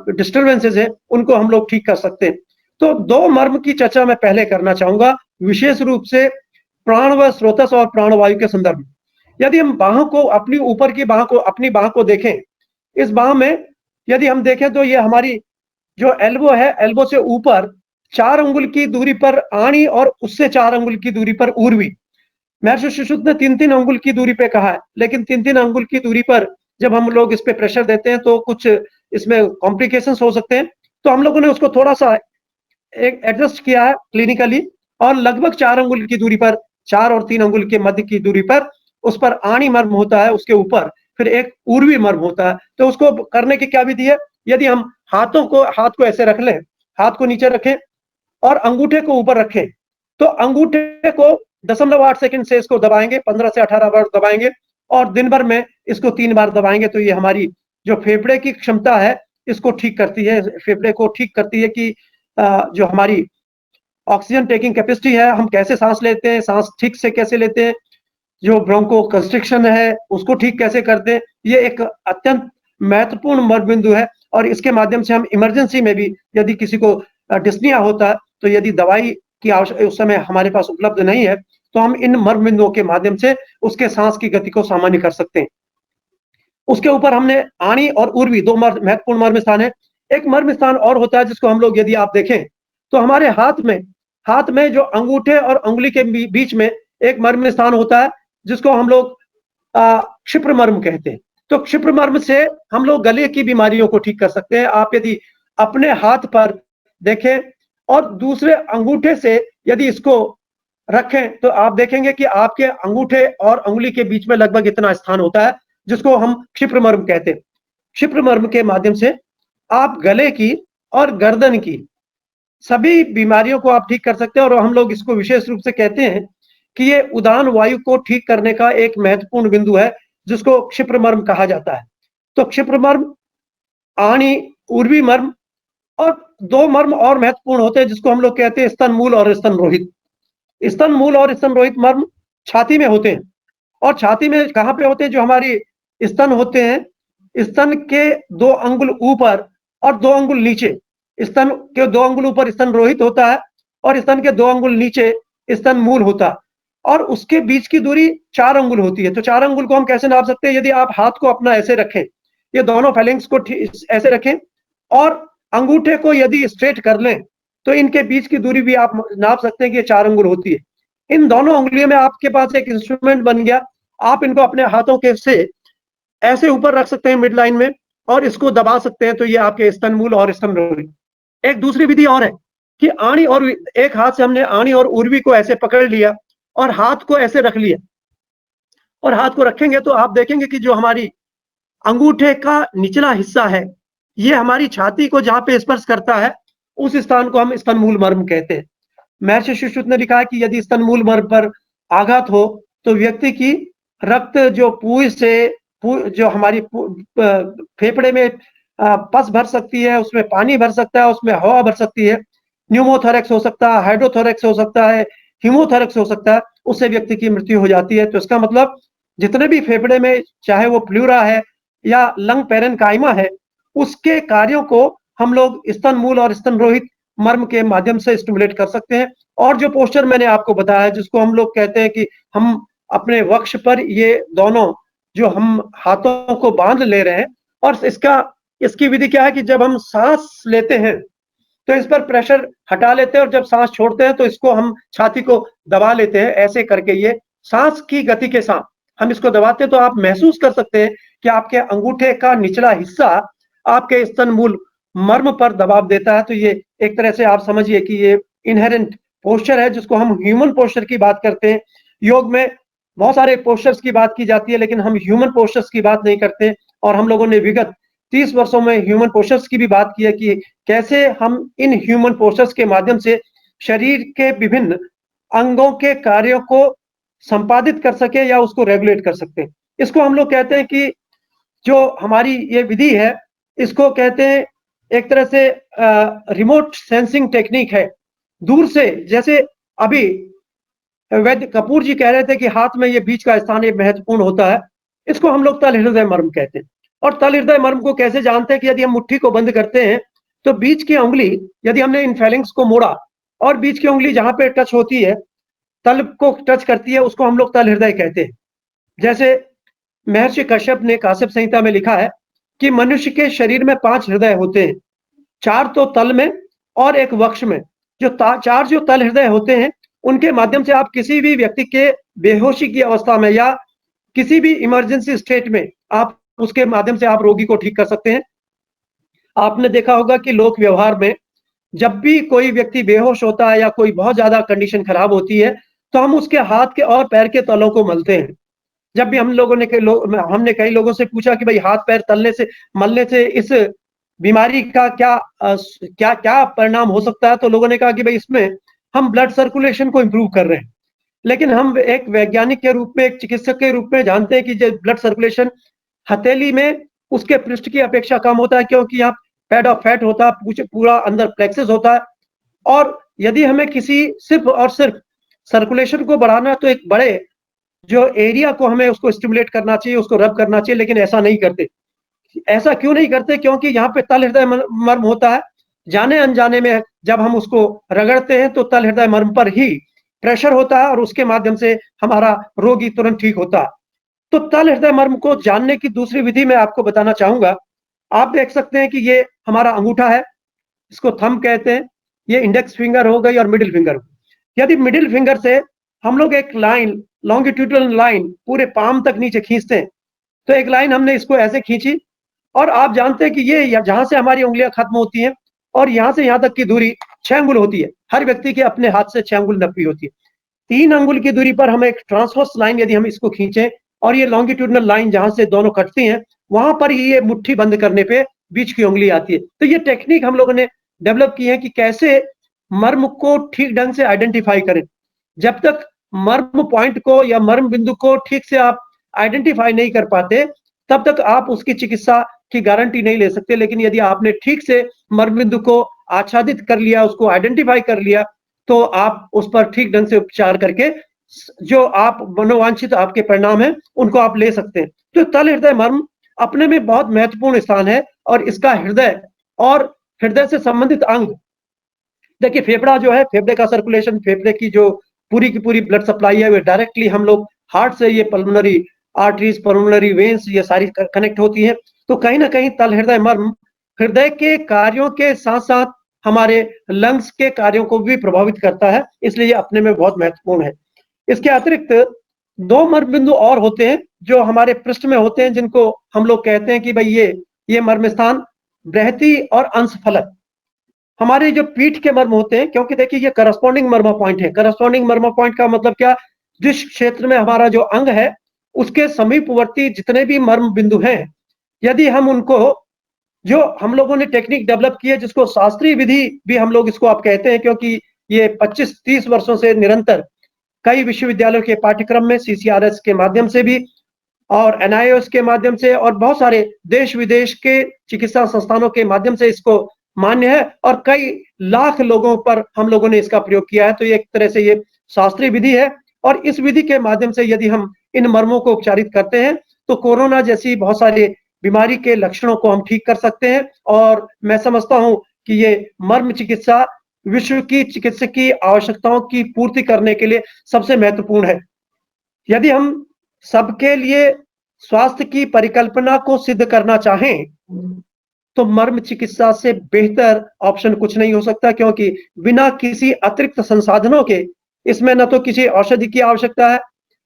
डिस्टर्बेंसेस हैं, उनको हम लोग ठीक कर सकते हैं। तो दो मर्म की चर्चा मैं पहले करना चाहूंगा, विशेष रूप से प्राणवायु स्रोतस और प्राणवायु के संदर्भ में। यदि हम बाहों को, अपनी ऊपर की बाह को, अपनी बाह को देखें, इस बाह में यदि हम देखें तो ये हमारी जो एल्बो है, एल्बो से ऊपर 4 अंगुल की दूरी पर आणी और उससे 4 अंगुल की दूरी पर ऊर्वी। महर्षि सुश्रुत ने 3-3 अंगुल की दूरी पे कहा है, लेकिन 3-3 अंगुल की दूरी पर जब हम लोग इस पे प्रेशर देते हैं तो कुछ इसमें कॉम्प्लिकेशंस हो सकते हैं। तो हम लोगों ने उसको थोड़ा सा एक एडजस्ट किया है क्लिनिकली और लगभग 4 अंगुल की दूरी पर, 4 और 3 अंगुल के मध्य की दूरी पर उस पर आणी मर्म होता है, उसके ऊपर फिर एक ऊर्वी मर्म होता है। तो उसको करने की क्या विधि है, यदि हम हाथ को ऐसे रख लें, हाथ को नीचे रखें और अंगूठे को ऊपर रखें, तो अंगूठे को 0.8 सेकंड से इसको दबाएंगे, 15 से 18 बार दबाएंगे और दिन भर में इसको 3 बार दबाएंगे तो ये हमारी जो फेफड़े की क्षमता है इसको ठीक करती है, फेफड़े को ठीक करती है कि जो हमारी ऑक्सीजन टेकिंग कैपेसिटी है, हम कैसे सांस लेते हैं, सांस ठीक से कैसे लेते हैं, जो ब्रोंको कंस्ट्रिक्शन है उसको ठीक कैसे करते हैं, ये एक अत्यंत महत्वपूर्ण मर्म बिंदु है। और इसके माध्यम से हम इमरजेंसी में भी यदि किसी को डिस्निया होता है तो यदि दवाई की आवश्यकता उस समय हमारे पास उपलब्ध नहीं है तो हम इन मर्म बिंदुओं के माध्यम से उसके सांस की गति को सामान्य कर सकते हैं। उसके ऊपर हमने आणी और उर्वी 2 महत्वपूर्ण मर्म स्थान है। एक मर्म स्थान और होता है जिसको हम लोग यदि आप देखें तो हमारे हाथ में जो अंगूठे और अंगुली के बीच में एक मर्म स्थान होता है जिसको हम लोग क्षिप्र मर्म कहते हैं। तो क्षिप्र मर्म से हम लोग गले की बीमारियों को ठीक कर सकते हैं। आप यदि अपने हाथ पर देखें और दूसरे अंगूठे से यदि इसको रखें तो आप देखेंगे कि आपके अंगूठे और अंगुली के बीच में लगभग इतना स्थान होता है जिसको हम क्षिप्र मर्म कहते हैं। क्षिप्र मर्म के माध्यम से आप गले की और गर्दन की सभी बीमारियों को आप ठीक कर सकते हैं और हम लोग इसको विशेष रूप से कहते हैं कि ये उदान वायु को ठीक करने का एक महत्वपूर्ण बिंदु है जिसको क्षिप्र मर्म कहा जाता है। तो क्षिप्र मर्म, आणी, उर्वी मर्म और 2 मर्म और महत्वपूर्ण होते हैं जिसको हम लोग कहते हैं स्तन मूल और स्तन रोहित। स्तन मूल और स्तन रोहित मर्म छाती में होते हैं और छाती में कहाँ पे होते हैं, जो हमारी स्तन होते हैं, स्तन के 2 अंगुल ऊपर और 2 अंगुल नीचे, स्तन के 2 अंगुल ऊपर स्तन रोहित होता है और स्तन के 2 अंगुल नीचे स्तन मूल होता है और उसके बीच की दूरी 4 अंगुल होती है। तो 4 अंगुल को हम कैसे नाप सकते हैं, यदि आप हाथ को अपना ऐसे रखें, ये दोनों फेलिंग्स को ऐसे रखें और अंगूठे को यदि स्ट्रेट कर लें तो इनके बीच की दूरी भी आप नाप सकते हैं कि ये 4 अंगुल होती है। इन दोनों अंगुलियों में आपके पास एक इंस्ट्रूमेंट बन गया, आप इनको अपने हाथों के से ऐसे ऊपर रख सकते हैं मिड लाइन में और इसको दबा सकते हैं तो ये आपके स्तन मूल और स्तन रोहित। एक दूसरी विधि और है कि आणी और एक हाथ से हमने आणी और उर्वी को ऐसे पकड़ लिया और हाथ को ऐसे रख लिया और हाथ को रखेंगे तो आप देखेंगे कि जो हमारी अंगूठे का निचला हिस्सा है ये हमारी छाती को जहां पे स्पर्श करता है उस स्थान को हम स्तन मूल मर्म कहते हैं। महर्षि सुश्रुत ने लिखा है कि यदि स्तन मूल मर्म पर आघात हो तो व्यक्ति की रक्त जो पूय से जो हमारी फेफड़े में पस भर सकती है, उसमें पानी भर सकता है, उसमें हवा भर सकती है, न्यूमोथोरेक्स हो सकता है, हाइड्रोथोरेक्स हो सकता है, हीमोथोरेक्स हो सकता है, उससे व्यक्ति की मृत्यु हो जाती है। तो इसका मतलब जितने भी फेफड़े में चाहे वो प्लूरा है या लंग पैरेन्काइमा है उसके कार्यों को हम लोग स्तन मूल और स्तन रोहित मर्म के माध्यम से स्टिमुलेट कर सकते हैं। और जो पोस्चर मैंने आपको बताया है जिसको हम लोग कहते हैं कि हम अपने वक्ष पर ये दोनों जो हम हाथों को बांध ले रहे हैं और इसकी विधि क्या है कि जब हम सांस लेते हैं तो इस पर प्रेशर हटा लेते हैं और जब सांस छोड़ते हैं तो इसको हम छाती को दबा लेते हैं। ऐसे करके ये सांस की गति के साथ हम इसको दबाते हैं तो आप महसूस कर सकते हैं कि आपके अंगूठे का निचला हिस्सा आपके स्तन मूल मर्म पर दबाव देता है। तो ये एक तरह से आप समझिए कि ये इनहेरेंट पोस्चर है जिसको हम ह्यूमन पोस्चर की बात करते हैं। योग में बहुत सारे पोस्चर्स की बात की जाती है लेकिन हम ह्यूमन पोस्चर्स की बात नहीं करते और हम लोगों ने विगत 30 वर्षों में ह्यूमन पोस्चर्स की भी बात की है कि कैसे हम इन ह्यूमन पोस्चर्स के माध्यम से शरीर के विभिन्न अंगों के कार्यों को संपादित कर सके या उसको रेगुलेट कर सकते हैं। इसको हम लोग कहते हैं कि जो हमारी ये विधि है इसको कहते हैं एक तरह से रिमोट सेंसिंग टेक्निक है। दूर से, जैसे अभी वैद्य कपूर जी कह रहे थे कि हाथ में ये बीच का स्थान ये महत्वपूर्ण होता है, इसको हम लोग तल हृदय मर्म कहते हैं। और तल हृदय मर्म को कैसे जानते हैं कि यदि हम मुट्ठी को बंद करते हैं तो बीच की उंगली यदि हमने इन फेलिंग्स को मोड़ा और बीच की उंगली जहां पे टच होती है, तल को टच करती है, उसको हम लोग तल हृदय कहते हैं। जैसे महर्षि कश्यप ने काश्यप संहिता में लिखा है कि मनुष्य के शरीर में 5 हृदय होते हैं, 4 तो तल में और एक वक्ष में। जो 4 जो तल हृदय होते हैं उनके माध्यम से आप किसी भी व्यक्ति के बेहोशी की अवस्था में या किसी भी इमरजेंसी स्टेट में आप उसके माध्यम से आप रोगी को ठीक कर सकते हैं। आपने देखा होगा कि लोक व्यवहार में जब भी कोई व्यक्ति बेहोश होता है या कोई बहुत ज्यादा कंडीशन खराब होती है तो हम उसके हाथ के और पैर के तलों को मलते हैं। जब भी हमने कई लोगों से पूछा कि भाई हाथ पैर मलने से इस बीमारी का क्या परिणाम हो सकता है, तो लोगों ने कहा कि भाई इसमें हम ब्लड सर्कुलेशन को इंप्रूव कर रहे हैं। लेकिन हम एक वैज्ञानिक के रूप में, एक चिकित्सक के रूप में जानते हैं कि जो ब्लड सर्कुलेशन हथेली में उसके पृष्ठ की अपेक्षा कम होता है, क्योंकि यहाँ पैड ऑफ फैट होता है, पूरा अंदर प्लेक्सस होता है। और यदि हमें किसी सिर्फ और सिर्फ सर्कुलेशन को बढ़ाना है तो एक बड़े जो एरिया को हमें उसको स्टिमुलेट करना चाहिए, उसको रब करना चाहिए, लेकिन ऐसा नहीं करते। ऐसा क्यों नहीं करते? क्योंकि यहाँ पे तल हृदय मर्म होता है। जाने अनजाने में जब हम उसको रगड़ते हैं तो तल हृदय मर्म पर ही प्रेशर होता है और उसके माध्यम से हमारा रोगी तुरंत ठीक होता है। तो तल हृदय मर्म को जानने की दूसरी विधि मैं आपको बताना चाहूंगा। आप देख सकते हैं कि ये हमारा अंगूठा है, इसको थंब कहते हैं। ये इंडेक्स फिंगर हो गई और मिडिल फिंगर। यदि मिडिल फिंगर से हम लोग एक लाइन, लॉन्गिट्यूडनल लाइन पूरे पाम तक नीचे खींचते हैं, तो एक लाइन हमने इसको ऐसे खींची और आप जानते हैं कि ये जहां से हमारी उंगलियां खत्म होती हैं और यहां से यहां तक की दूरी 6 अंगुल होती है। हर व्यक्ति के अपने हाथ से 6 अंगुल नपी होती है। 3 अंगुल की दूरी पर हम एक ट्रांसवर्स लाइन यदि हम इसको खींचें और ये लॉन्गिट्यूडनल लाइन जहां से दोनों कटती हैं, वहां पर ही ये मुट्ठी बंद करने पे बीच की उंगली आती है। तो ये टेक्निक हम लोगों ने डेवलप की है कि कैसे मर्म को ठीक ढंग से आइडेंटिफाई करें। जब तक मर्म पॉइंट को या मर्म बिंदु को ठीक से आप आइडेंटिफाई नहीं कर पाते, तब तक आप उसकी चिकित्सा की गारंटी नहीं ले सकते। लेकिन यदि आपने ठीक से मर्म बिंदु को आच्छादित कर लिया, उसको आइडेंटिफाई कर लिया, तो आप उस पर ठीक ढंग से उपचार करके जो आप मनोवांछित आपके परिणाम है उनको आप ले सकते हैं। तो तल हृदय मर्म अपने में बहुत महत्वपूर्ण स्थान है और इसका हृदय और हृदय से संबंधित अंग, देखिए फेफड़ा जो है, फेफड़े का सर्कुलेशन, फेफड़े की जो पूरी की पूरी ब्लड सप्लाई है, वो डायरेक्टली हम लोग हार्ट से, ये पल्मोनरी आर्टरीज, पल्मोनरी वेन्स, ये सारी कनेक्ट होती है। तो कहीं ना कहीं तल हृदय मर्म हृदय के कार्यों के साथ साथ हमारे लंग्स के कार्यों को भी प्रभावित करता है, इसलिए ये अपने में बहुत महत्वपूर्ण है। इसके अतिरिक्त 2 मर्म बिंदु और होते हैं जो हमारे पृष्ठ में होते हैं, जिनको हम लोग कहते हैं कि भाई ये मर्म स्थान बृहति और अंशफलक हमारे जो पीठ के मर्म होते हैं, क्योंकि देखिए ये करस्पॉन्डिंग मर्मा पॉइंट है। करस्पॉन्डिंग मर्मा पॉइंट का मतलब क्या? जिस क्षेत्र में हमारा जो अंग है उसके समीपवर्ती जितने भी मर्म बिंदु हैं, यदि हम उनको, जो हम लोगों ने टेक्निक डेवलप की है जिसको शास्त्रीय विधि भी हम लोग इसको आप कहते हैं, क्योंकि ये 25-30 वर्षों से निरंतर कई विश्वविद्यालयों के पाठ्यक्रम में सीसीआरएस के माध्यम से भी और एनआईओएस के माध्यम से और बहुत सारे देश विदेश के चिकित्सा संस्थानों के माध्यम से इसको मान्य है और कई लाख लोगों पर हम लोगों ने इसका प्रयोग किया है। तो ये एक तरह से ये शास्त्रीय विधि है और इस विधि के माध्यम से यदि हम इन मर्मों को उपचारित करते हैं तो कोरोना जैसी बहुत सारी बीमारी के लक्षणों को हम ठीक कर सकते हैं। और मैं समझता हूं कि ये मर्म चिकित्सा विश्व की चिकित्सकीय आवश्यकताओं की पूर्ति करने के लिए सबसे महत्वपूर्ण है। यदि हम सबके लिए स्वास्थ्य की परिकल्पना को सिद्ध करना चाहें तो मर्म चिकित्सा से बेहतर ऑप्शन कुछ नहीं हो सकता, क्योंकि बिना किसी अतिरिक्त संसाधनों के इसमें न तो किसी औषधि की आवश्यकता है,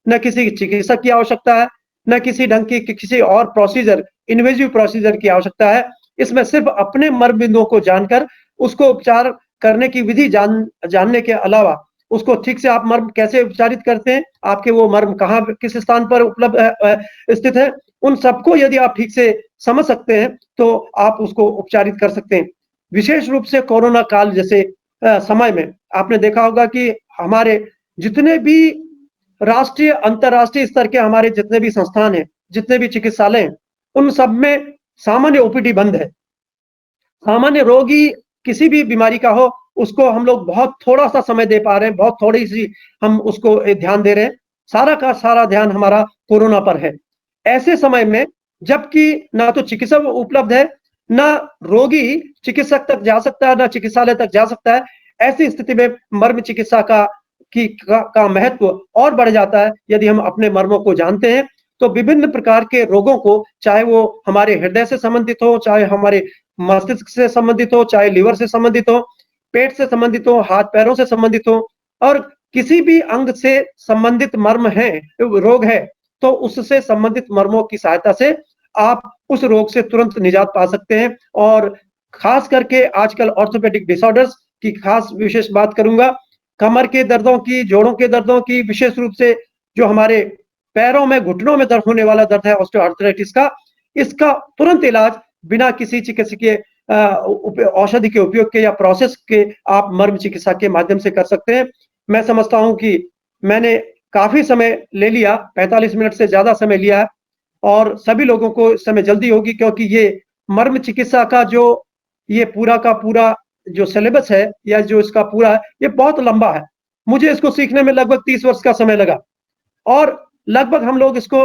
न किसी चिकित्सक की आवश्यकता है, न किसी ढंग की किसी और प्रोसीजर, इन्वेजिव प्रोसीजर की आवश्यकता है। इसमें सिर्फ अपने मर्म बिंदुओं को जानकर उसको उपचार करने की विधि जानने के अलावा उसको ठीक से आप मर्म कैसे उपचारित करते हैं, आपके वो मर्म कहाँ किस स्थान पर उपलब्ध स्थित है, उन सबको यदि आप ठीक से समझ सकते हैं तो आप उसको उपचारित कर सकते हैं। विशेष रूप से कोरोना काल जैसे समय में आपने देखा होगा कि हमारे जितने भी राष्ट्रीय अंतर्राष्ट्रीय स्तर के हमारे जितने भी संस्थान हैं, जितने भी चिकित्सालय हैं, उन सब में सामान्य ओपीडी बंद है। सामान्य रोगी किसी भी बीमारी का हो, उसको हम लोग बहुत थोड़ा सा समय दे पा रहे हैं, बहुत थोड़ी सी हम उसको ध्यान दे रहे हैं। सारा का सारा ध्यान हमारा कोरोना पर है। ऐसे समय में जबकि ना तो चिकित्सक उपलब्ध है, ना रोगी चिकित्सक तक जा सकता है, ना चिकित्सालय तक जा सकता है, ऐसी स्थिति में मर्म चिकित्सा का महत्व और बढ़ जाता है। यदि हम अपने मर्मों को जानते हैं तो विभिन्न प्रकार के रोगों को, चाहे वो हमारे हृदय से संबंधित हो, चाहे हमारे मस्तिष्क से संबंधित हो, चाहे लीवर से संबंधित हो, पेट से संबंधित हो, हाथ पैरों से संबंधित हो, और किसी भी अंग से संबंधित मर्म है, रोग है, तो उससे संबंधित मर्मों की सहायता से आप उस रोग से तुरंत निजात पा सकते हैं। और खास करके आजकल ऑर्थोपेडिक डिसऑर्डर्स की खास विशेष बात करूंगा। कमर के दर्दों की, जोड़ों के दर्दों की, विशेष रूप से जो हमारे पैरों में, घुटनों में दर्द होने वाला दर्द है ऑस्टियोआर्थराइटिस का, इसका तुरंत इलाज बिना किसी चिकित्सकीय औषधि के उपयोग के या प्रोसेस के आप मर्म चिकित्सा के माध्यम से कर सकते हैं। मैं समझता हूं कि मैंने काफ़ी समय ले लिया, 45 मिनट से ज़्यादा समय लिया है और सभी लोगों को इस समय जल्दी होगी क्योंकि ये मर्म चिकित्सा का जो ये पूरा का पूरा जो सिलेबस है या जो इसका पूरा है, ये बहुत लंबा है। मुझे इसको सीखने में लगभग 30 वर्ष का समय लगा और लगभग हम लोग इसको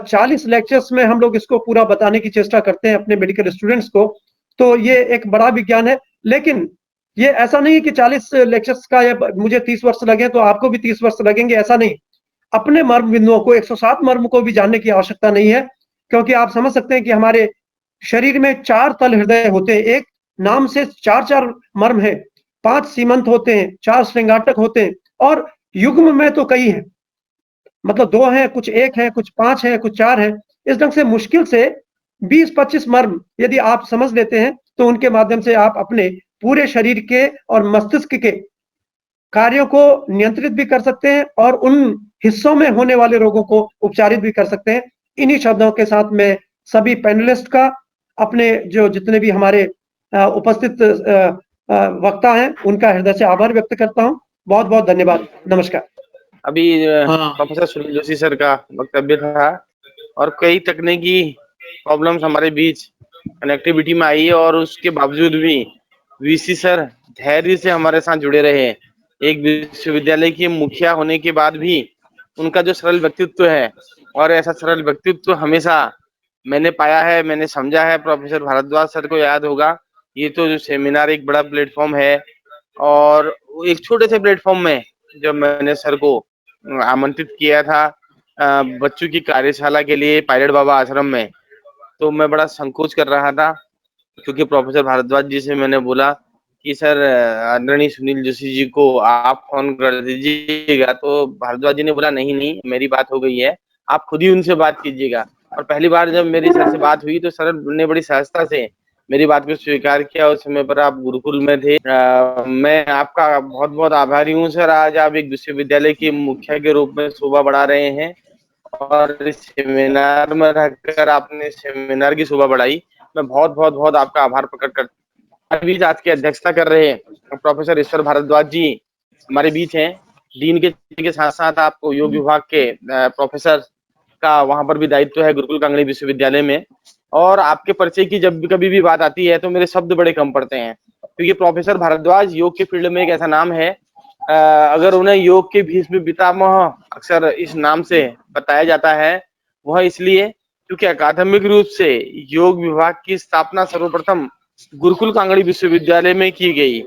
40 लेक्चर्स में हम लोग इसको पूरा बताने की चेष्टा करते हैं अपने मेडिकल स्टूडेंट्स को। तो ये एक बड़ा विज्ञान है, लेकिन ये ऐसा नहीं है कि 40 लेक्चर्स का ये मुझे 30 वर्ष लगे तो आपको भी 30 वर्ष लगेंगे, ऐसा नहीं। अपने मर्म बिंदुओं को 107 मर्म को भी जानने की आवश्यकता नहीं है, क्योंकि आप समझ सकते हैं कि हमारे शरीर में 4 तल हृदय होते हैं, एक नाम से 4-4 मर्म है, 5 सीमंत होते हैं, 4 श्रृंगाटक होते हैं और युग्म में तो कई हैं। मतलब 2 हैं, कुछ 1 हैं, कुछ 5 हैं, कुछ 4 हैं। इस ढंग से मुश्किल से 20-25 मर्म यदि आप समझ लेते हैं, तो उनके माध्यम से आप अपने पूरे शरीर के और मस्तिष्क के कार्यों को नियंत्रित भी कर सकते हैं और उन हिस्सों में होने वाले रोगों को उपचारित भी कर सकते हैं। इन्हीं शब्दों के साथ मैं सभी पैनलिस्ट का, अपने जो जितने भी हमारे उपस्थित वक्ता हैं, उनका हृदय से आभार व्यक्त करता हूँ। बहुत-बहुत धन्यवाद। नमस्कार। अभी प्रोफेसर सुनील जोशी सर का वक्तव्य था और कई तकनीकी प्रॉब्लम्स हमारे बीच कनेक्टिविटी में आई है और उसके बावजूद भी वीसी सर धैर्य से हमारे साथ जुड़े रहे। एक विश्वविद्यालय के मुखिया होने के बाद भी उनका जो सरल व्यक्तित्व है और ऐसा सरल व्यक्तित्व हमेशा मैंने पाया है, मैंने समझा है। प्रोफेसर भारद्वाज सर को याद होगा, ये तो जो सेमिनार एक बड़ा प्लेटफॉर्म है और एक छोटे से प्लेटफॉर्म में जब मैंने सर को आमंत्रित किया था बच्चों की कार्यशाला के लिए पायलट बाबा आश्रम में, तो मैं बड़ा संकोच कर रहा था क्योंकि प्रोफेसर भारद्वाज जी से मैंने बोला कि सर आदरणीय सुनील जोशी जी को आप फोन कर दीजिएगा, तो भारद्वाज जी ने बोला नहीं नहीं मेरी बात हो गई है, आप खुद ही उनसे बात कीजिएगा। और पहली बार जब मेरी सर से बात हुई तो सर ने बड़ी सहजता से मेरी बात को स्वीकार किया। उस समय पर आप गुरुकुल में थे। मैं आपका बहुत बहुत आभारी हूँ सर। आज आप एक विश्वविद्यालय के मुखिया के रूप में शोभा बढ़ा रहे हैं और इस सेमिनार में रहकर आपने सेमिनार की शोभा बढ़ाई। मैं बहुत बहुत बहुत आपका आभार प्रकट करता हूँ। बीच आज की अध्यक्षता कर रहे हैं प्रोफेसर ईश्वर भारद्वाज जी हमारे बीच हैं। डीन के साथ साथ आपको योग विभाग के प्रोफेसर का वहां पर भी दायित्व है गुरुकुल कांगड़ी विश्वविद्यालय में। और आपके परिचय की जब कभी भी बात आती है तो मेरे शब्द बड़े कम पड़ते हैं क्योंकि प्रोफेसर भारद्वाज योग के फील्ड में एक ऐसा नाम है, अगर उन्हें योग के भीष्म पितामह अक्सर इस नाम से बताया जाता है, वह इसलिए क्योंकि अकादमिक रूप से योग विभाग की स्थापना सर्वप्रथम गुरुकुल कांगड़ी विश्वविद्यालय में की गई।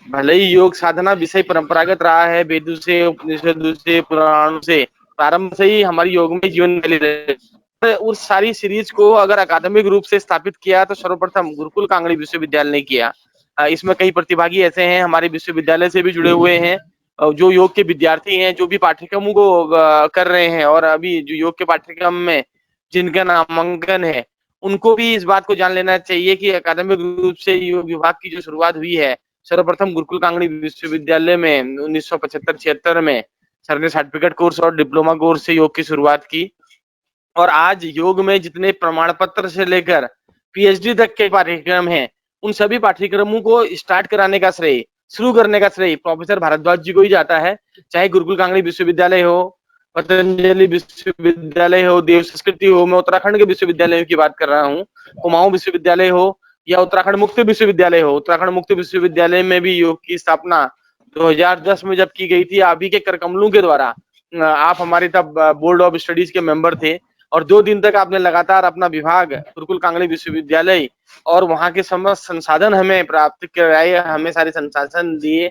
भले ही योग साधना विषय परंपरागत रहा है, वेदों से, उपनिषदों से, पुराणों से प्रारंभ से ही हमारी योग में जीवन चली रही। उस सारी सीरीज को अगर अकादमिक रूप से स्थापित किया तो सर्वप्रथम गुरुकुल कांगड़ी विश्वविद्यालय ने किया। इसमें कई प्रतिभागी ऐसे हैं हमारे विश्वविद्यालय से भी जुड़े हुए हैं, जो योग के विद्यार्थी हैं, जो भी पाठ्यक्रमों को कर रहे हैं और अभी जो योग के पाठ्यक्रम में जिनका नामांकन है उनको भी इस बात को जान लेना चाहिए कि अकादमिक रूप से योग विभाग की जो शुरुआत हुई है सर्वप्रथम गुरुकुल कांगड़ी विश्वविद्यालय में 1975-76 में सर ने सर्टिफिकेट कोर्स और डिप्लोमा कोर्स से योग की शुरुआत की। और आज योग में जितने प्रमाण पत्र से लेकर पीएचडी तक के पाठ्यक्रम हैं, उन सभी पाठ्यक्रमों को स्टार्ट कराने का श्रेय, शुरू करने का श्रेय प्रोफेसर भारद्वाज जी को ही जाता है। चाहे गुरुकुल कांगड़ी विश्वविद्यालय हो, पतंजलि विश्वविद्यालय हो, देव संस्कृति हो, मैं उत्तराखंड के विश्वविद्यालयों की बात कर रहा हूँ, कुमाऊं विश्वविद्यालय हो या उत्तराखंड मुक्त विश्वविद्यालय हो। उत्तराखंड मुक्त विश्वविद्यालय में भी योग की स्थापना 2010 में जब की गई थी आप ही के करकमलों के द्वारा। आप हमारे तब बोर्ड ऑफ स्टडीज के मेंबर थे और 2 दिन तक आपने लगातार अपना विभाग गुरुकुल कांगड़ी विश्वविद्यालय और वहां के समस्त संसाधन हमें प्राप्त कराए, हमें सारे संसाधन दिए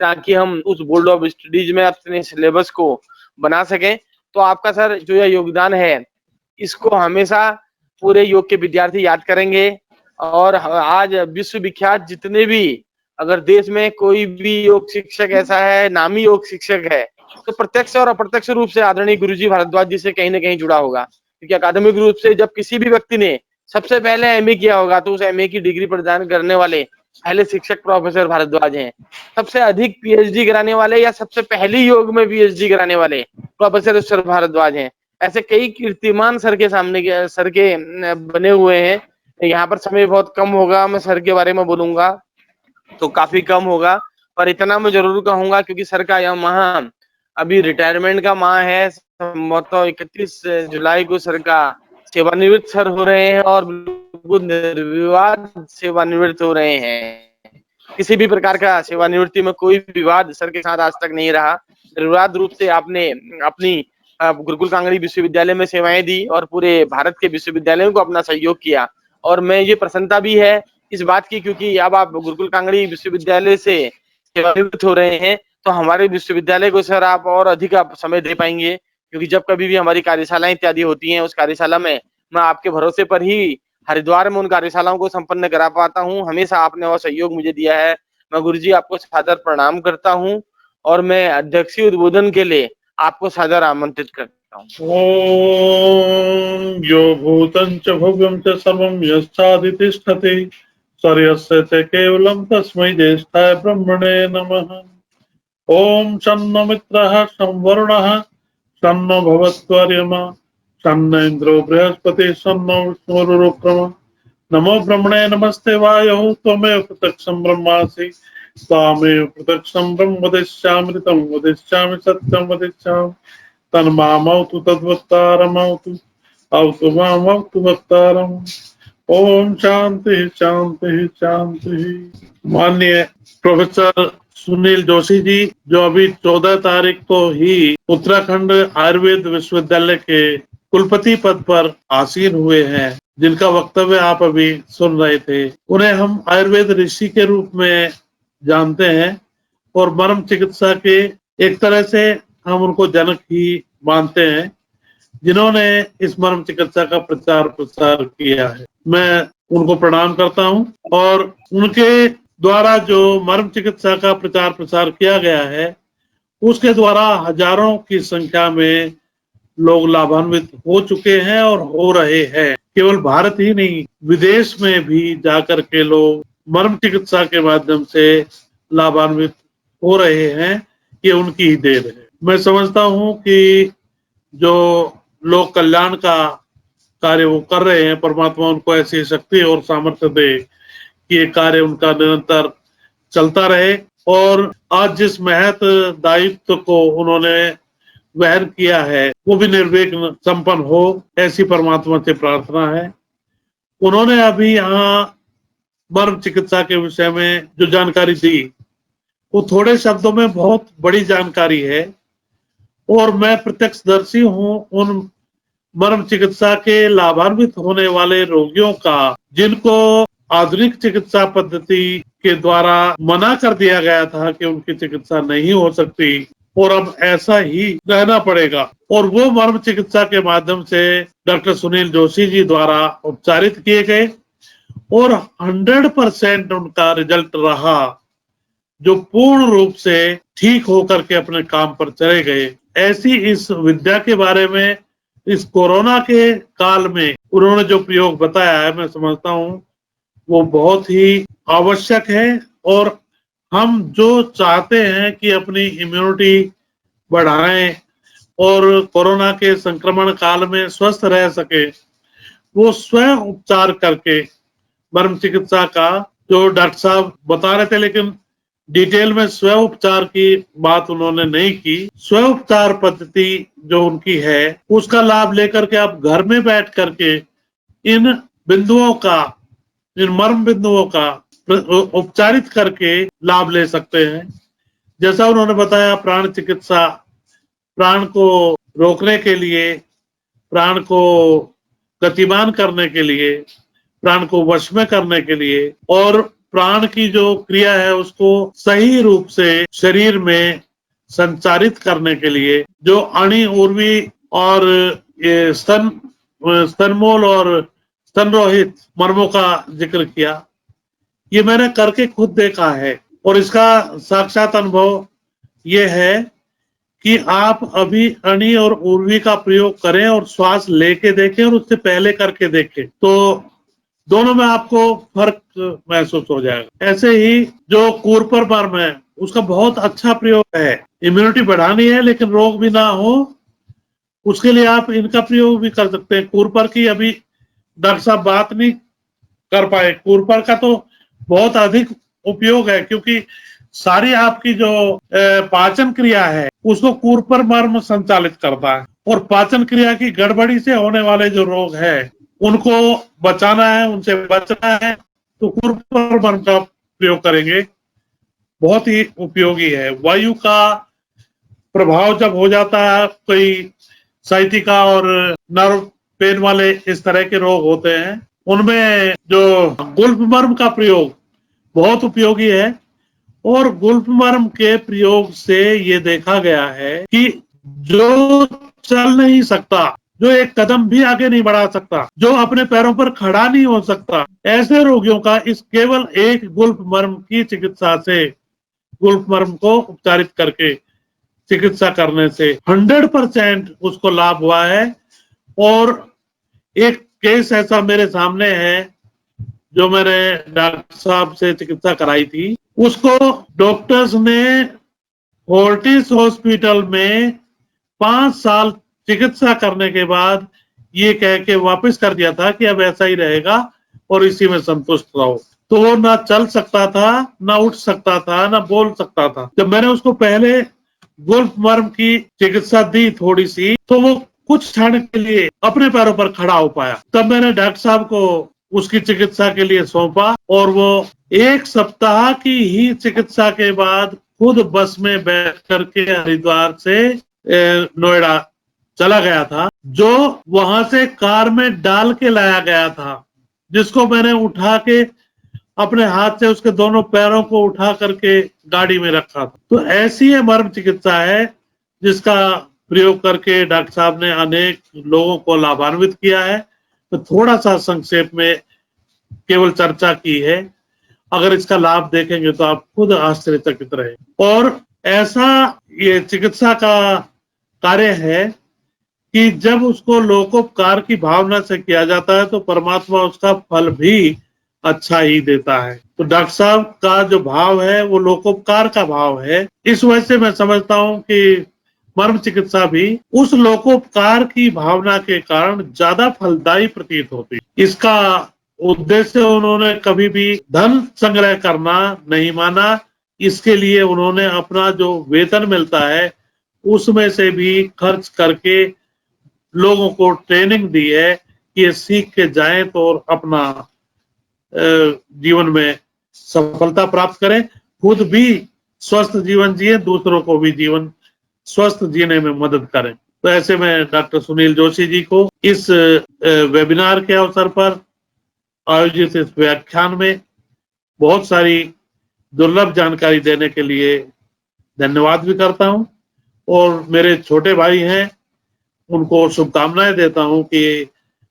ताकि हम उस बोर्ड ऑफ स्टडीज में अपने सिलेबस को बना सकें। तो आपका सर जो यह योगदान है इसको हमेशा पूरे योग के विद्यार्थी याद करेंगे। और आज विश्व विख्यात जितने भी, अगर देश में कोई भी योग शिक्षक ऐसा है, नामी योग शिक्षक है, तो प्रत्यक्ष और अप्रत्यक्ष रूप से आदरणीय गुरुजी भारद्वाज जी से कहीं ना कहीं जुड़ा होगा। क्योंकि अकादमिक रूप से जब किसी भी व्यक्ति ने सबसे पहले एमए किया होगा तो उस एमए की डिग्री प्रदान करने वाले पहले शिक्षक प्रोफेसर भारद्वाज हैं। सबसे अधिक पीएचडी कराने वाले या सबसे पहली योग में पीएचडी कराने वाले प्रोफेसर ईश्वर भारद्वाज हैं। ऐसे कई कीर्तिमान सर के सामने सर के बने हुए हैं। यहाँ पर समय बहुत कम होगा, मैं सर के बारे में बोलूंगा तो काफी कम होगा, पर इतना मैं जरूर कहूंगा क्योंकि सर का यहाँ अभी रिटायरमेंट का माह है, संभवतः 31 जुलाई को सर का सेवानिवृत्त सर हो रहे हैं और बिल्कुल निर्विवाद सेवानिवृत्त हो रहे हैं। किसी भी प्रकार का सेवानिवृत्ति में कोई विवाद सर के साथ आज तक नहीं रहा। निर्विवाद रूप से आपने अपनी गुरुकुल कांगड़ी विश्वविद्यालय में सेवाएं दी और पूरे भारत के विश्वविद्यालयों को अपना सहयोग किया। और मैं ये प्रसन्नता भी है इस बात की, क्योंकि अब आप गुरुकुल कांगड़ी विश्वविद्यालय से सेवानिवृत्त हो रहे हैं तो हमारे विश्वविद्यालय को सर आप और अधिक आप समय दे पाएंगे, क्योंकि जब कभी भी हमारी कार्यशालाएं इत्यादि होती हैं उस कार्यशाला में मैं आपके भरोसे पर ही हरिद्वार में उन कार्यशालाओं को संपन्न करा पाता हूं। हमेशा आपने वह सहयोग मुझे दिया है। मैं गुरुजी आपको सादर प्रणाम करता हूं और मैं अध्यक्षीय उद्बोधन के लिए आपको सादर आमंत्रित करता हूं। ओम यो भूतं च भव्यं च सर्वं यश्चादितिष्ठति सर्वस्य च केवलं तस्मै ज्येष्ठाय ब्रह्मणे नमः। ओम शन्नो मित्रः शं वरुणः शन्नो भवत्वर्यमा शन्न इन्द्रो बृहस्पति शन्नो विष्णुरुक्रम। नमो ब्रह्मणे नमस्ते वायुः त्वमेव प्रत्यक्षं ब्रह्मासि त्वामेव प्रत्यक्षं ब्रह्म वदिष्यामृतं वदिष्यामि सत्यं वदिष्यामि तन्मामवतु तद्वक्तारमवतु अवतु मामवतु वक्तारम्। ओम शांति शांति शांति। माननीय प्रोफेसर सुनील जोशी जी, जो अभी 14 तारीख को ही उत्तराखंड आयुर्वेद विश्वविद्यालय के कुलपति पद पर आसीन हुए हैं, जिनका वक्तव्य आप अभी सुन रहे थे, उन्हें हम आयुर्वेद ऋषि के रूप में जानते हैं और मर्म चिकित्सा के एक तरह से हम उनको जनक ही मानते हैं, जिन्होंने इस मर्म चिकित्सा का प्रचार प्रसार किया है। मैं उनको प्रणाम करता हूं और उनके द्वारा जो मर्म चिकित्सा का प्रचार प्रसार किया गया है उसके द्वारा हजारों की संख्या में लोग लाभान्वित हो चुके हैं और हो रहे हैं। केवल भारत ही नहीं, विदेश में भी जाकर के लोग मर्म चिकित्सा के माध्यम से लाभान्वित हो रहे हैं। ये उनकी ही देन है। मैं समझता हूं कि जो लोक कल्याण का कार्य वो कर रहे हैं, परमात्मा उनको ऐसी शक्ति और सामर्थ्य दे कि ये कार्य उनका निरंतर चलता रहे और आज जिस महत दायित्व को उन्होंने वहन किया है वो भी निर्विघ्न संपन्न हो, ऐसी परमात्मा से प्रार्थना है। उन्होंने अभी यहाँ मर्म चिकित्सा के विषय में जो जानकारी दी वो थोड़े शब्दों में बहुत बड़ी जानकारी है और मैं प्रत्यक्षदर्शी हूँ उन मर्म चिकित्सा के लाभान्वित होने वाले रोगियों का, जिनको आधुनिक चिकित्सा पद्धति के द्वारा मना कर दिया गया था कि उनकी चिकित्सा नहीं हो सकती और अब ऐसा ही रहना पड़ेगा, और वो मर्म चिकित्सा के माध्यम से डॉक्टर सुनील जोशी जी द्वारा उपचारित किए गए और 100% उनका रिजल्ट रहा, जो पूर्ण रूप से ठीक होकर के अपने काम पर चले गए। ऐसी इस विद्या के बारे में इस कोरोना के काल में उन्होंने जो प्रयोग बताया है, मैं समझता हूँ वो बहुत ही आवश्यक है और हम जो चाहते हैं कि अपनी इम्यूनिटी बढ़ाएं और कोरोना के संक्रमण काल में स्वस्थ रह सके, वो स्वयं उपचार करके मर्म चिकित्सा का जो डॉक्टर साहब बता रहे थे, लेकिन डिटेल में स्व उपचार की बात उन्होंने नहीं की। स्व उपचार पद्धति जो उनकी है उसका लाभ लेकर के आप घर में बैठ करके इन बिंदुओं का, इन मर्म बिंदुओं का उपचारित करके लाभ ले सकते हैं। जैसा उन्होंने बताया, प्राण चिकित्सा, प्राण को रोकने के लिए, प्राण को गतिमान करने के लिए, प्राण को वश में करने के लिए और प्राण की जो क्रिया है उसको सही रूप से शरीर में संचारित करने के लिए जो अणि उर्वी और ये स्तनमूल और स्तनरोहित मर्मों का जिक्र किया, ये मैंने करके खुद देखा है और इसका साक्षात अनुभव ये है कि आप अभी अणि और उर्वी का प्रयोग करें और श्वास लेके देखें और उससे पहले करके देखें, तो दोनों में आपको फर्क महसूस हो जाएगा। ऐसे ही जो कूरपर मर्म है उसका बहुत अच्छा प्रयोग है। इम्यूनिटी बढ़ानी है लेकिन रोग भी ना हो, उसके लिए आप इनका प्रयोग भी कर सकते हैं। कूरपर की अभी डॉक्टर साहब बात नहीं कर पाए। कूरपर का तो बहुत अधिक उपयोग है, क्योंकि सारी आपकी जो पाचन क्रिया है उसको कूर्पर मर्म संचालित करता है, और पाचन क्रिया की गड़बड़ी से होने वाले जो रोग है उनको बचाना है, उनसे बचना है, तो कूर्पर मर्म का प्रयोग करेंगे, बहुत ही उपयोगी है। वायु का प्रभाव जब हो जाता है, कोई साइटिका और नर्व पेन वाले इस तरह के रोग होते हैं, उनमें जो गुल्फमर्म का प्रयोग बहुत उपयोगी है। और गुल्फमर्म के प्रयोग से ये देखा गया है कि जो चल नहीं सकता, जो एक कदम भी आगे नहीं बढ़ा सकता, जो अपने पैरों पर खड़ा नहीं हो सकता, ऐसे रोगियों का इस केवल एक गुल्फमर्म की चिकित्सा से, गुल्फमर्म को उपचारित करके चिकित्सा करने से 100% उसको लाभ हुआ है। और एक केस ऐसा मेरे सामने है जो मैंने डॉक्टर साहब से चिकित्सा कराई थी, उसको डॉक्टर्स ने फोर्टिस हॉस्पिटल में 5 साल चिकित्सा करने के बाद ये कह के वापस कर दिया था कि अब ऐसा ही रहेगा और इसी में संतुष्ट रहो। तो वो ना चल सकता था, ना उठ सकता था, ना बोल सकता था। जब मैंने उसको पहले गुल्फमर्म की चिकित्सा दी थोड़ी सी, तो वो कुछ क्षण के लिए अपने पैरों पर खड़ा हो पाया। तब मैंने डॉक्टर साहब को उसकी चिकित्सा के लिए सौंपा, और वो 1 सप्ताह की ही चिकित्सा के बाद खुद बस में बैठ करके हरिद्वार से नोएडा चला गया था। जो वहां से कार में डाल के लाया गया था, जिसको मैंने उठा के अपने हाथ से उसके दोनों पैरों को उठा करके गाड़ी में रखा था। तो ऐसी ये मर्म चिकित्सा है जिसका प्रयोग करके डॉक्टर साहब ने अनेक लोगों को लाभान्वित किया है। तो थोड़ा सा संक्षेप में केवल चर्चा की है, अगर इसका लाभ देखेंगे तो आप खुद आश्चर्यचकित रहे। और ऐसा ये चिकित्सा का कार्य है कि जब उसको लोकोपकार की भावना से किया जाता है तो परमात्मा उसका फल भी अच्छा ही देता है। तो डॉक्टर साहब का जो भाव है वो लोकोपकार का भाव है। इस वजह से मैं समझता हूं कि मर्म चिकित्सा भी उस लोकोपकार की भावना के कारण ज्यादा फलदायी प्रतीत होती है। इसका उद्देश्य उन्होंने कभी भी धन संग्रह करना नहीं माना। इसके लिए उन्होंने अपना जो वेतन मिलता है उसमें से भी खर्च करके लोगों को ट्रेनिंग दी है कि ये सीख के जाएं तो और अपना जीवन में सफलता प्राप्त करें, खुद भी स्वस्थ जीवन जिए, दूसरों को भी जीवन स्वस्थ जीने में मदद करें। तो ऐसे में डॉक्टर सुनील जोशी जी को इस वेबिनार के अवसर पर आयोजित इस व्याख्यान में बहुत सारी दुर्लभ जानकारी देने के लिए धन्यवाद भी करता हूं, और मेरे छोटे भाई हैं उनको शुभकामनाएं देता हूं कि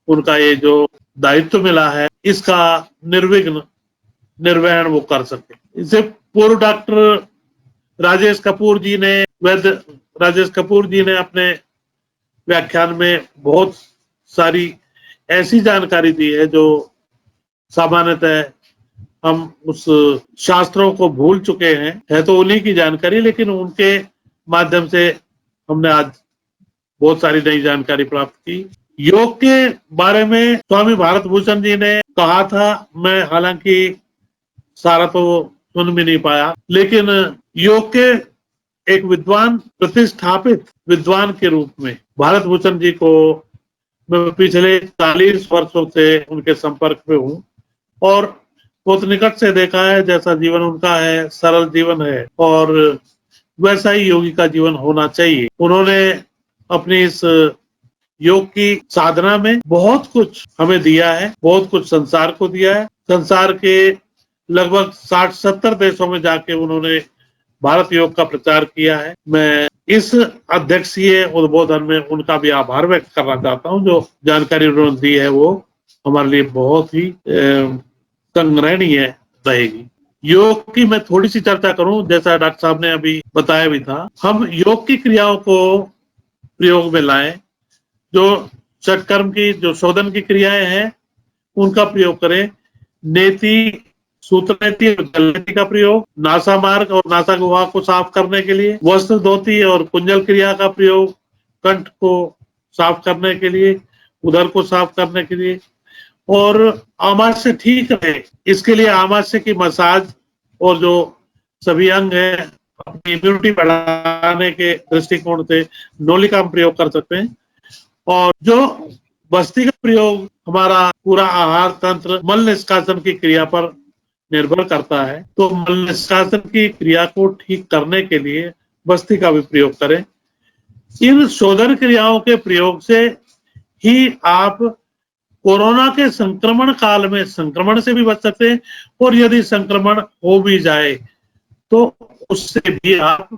उनका ये जो दायित्व मिला है इसका निर्विघ्न निर्वहन वो कर सके। इससे पूर्व डॉक्टर राजेश कपूर जी ने अपने व्याख्यान में बहुत सारी ऐसी जानकारी दी है जो सामान्यतः हम उस शास्त्रों को भूल चुके हैं। है तो उन्हीं की जानकारी, लेकिन उनके माध्यम से हमने आज बहुत सारी नई जानकारी प्राप्त की। योग के बारे में स्वामी भारत भूषण जी ने कहा था, मैं हालांकि सारा तो सुन भी नहीं पाया, लेकिन योग के एक विद्वान, प्रतिष्ठापित विद्वान के रूप में भारत भूषण जी को मैं पिछले 40 वर्षों से उनके संपर्क में हूँ और बहुत निकट से देखा है। जैसा जीवन उनका है, सरल जीवन है और वैसा ही योगी का जीवन होना चाहिए। उन्होंने अपनी इस योग की साधना में बहुत कुछ हमें दिया है, बहुत कुछ संसार को दिया है। संसार के लगभग 60-70 देशों में जाके उन्होंने भारत योग का प्रचार किया है। मैं इस अध्यक्षीय उद्बोधन में उनका भी आभार व्यक्त करना चाहता हूं। जो जानकारी उन्होंने दी है वो हमारे लिए बहुत ही संग्रहणीय रहेगी। योग की मैं थोड़ी सी चर्चा करूं, जैसा डॉक्टर साहब ने अभी बताया भी था। हम योग की क्रियाओं को प्रयोग में लाएं, जो षटकर्म की जो शोधन की क्रियाएं हैं उनका प्रयोग करें। नेति, सूत्रनेति और जलनेति का प्रयोग, नासा मार्ग और नासा गुहा को साफ करने के लिए, वस्त्र धोती और कुंजल क्रिया का प्रयोग कंठ को साफ करने के लिए, उदर को साफ करने के लिए, और आमाशय ठीक रहे इसके लिए आमाशय की मसाज और जो सभी अंग है, अपनी इम्यूनिटी बढ़ाने के दृष्टिकोण से नोली का हम प्रयोग कर सकते हैं। और जो बस्ती का प्रयोग हमारा पूरा आहार तंत्र मल निष्कासन की क्रिया पर निर्भर करता है, तो मल निष्कासन की क्रिया को ठीक करने के लिए बस्ती का भी प्रयोग करें। इन शोधन क्रियाओं के प्रयोग से ही आप कोरोना के संक्रमण काल में संक्रमण से भी बच सकते हैं, और यदि संक्रमण हो भी जाए तो उससे भी आप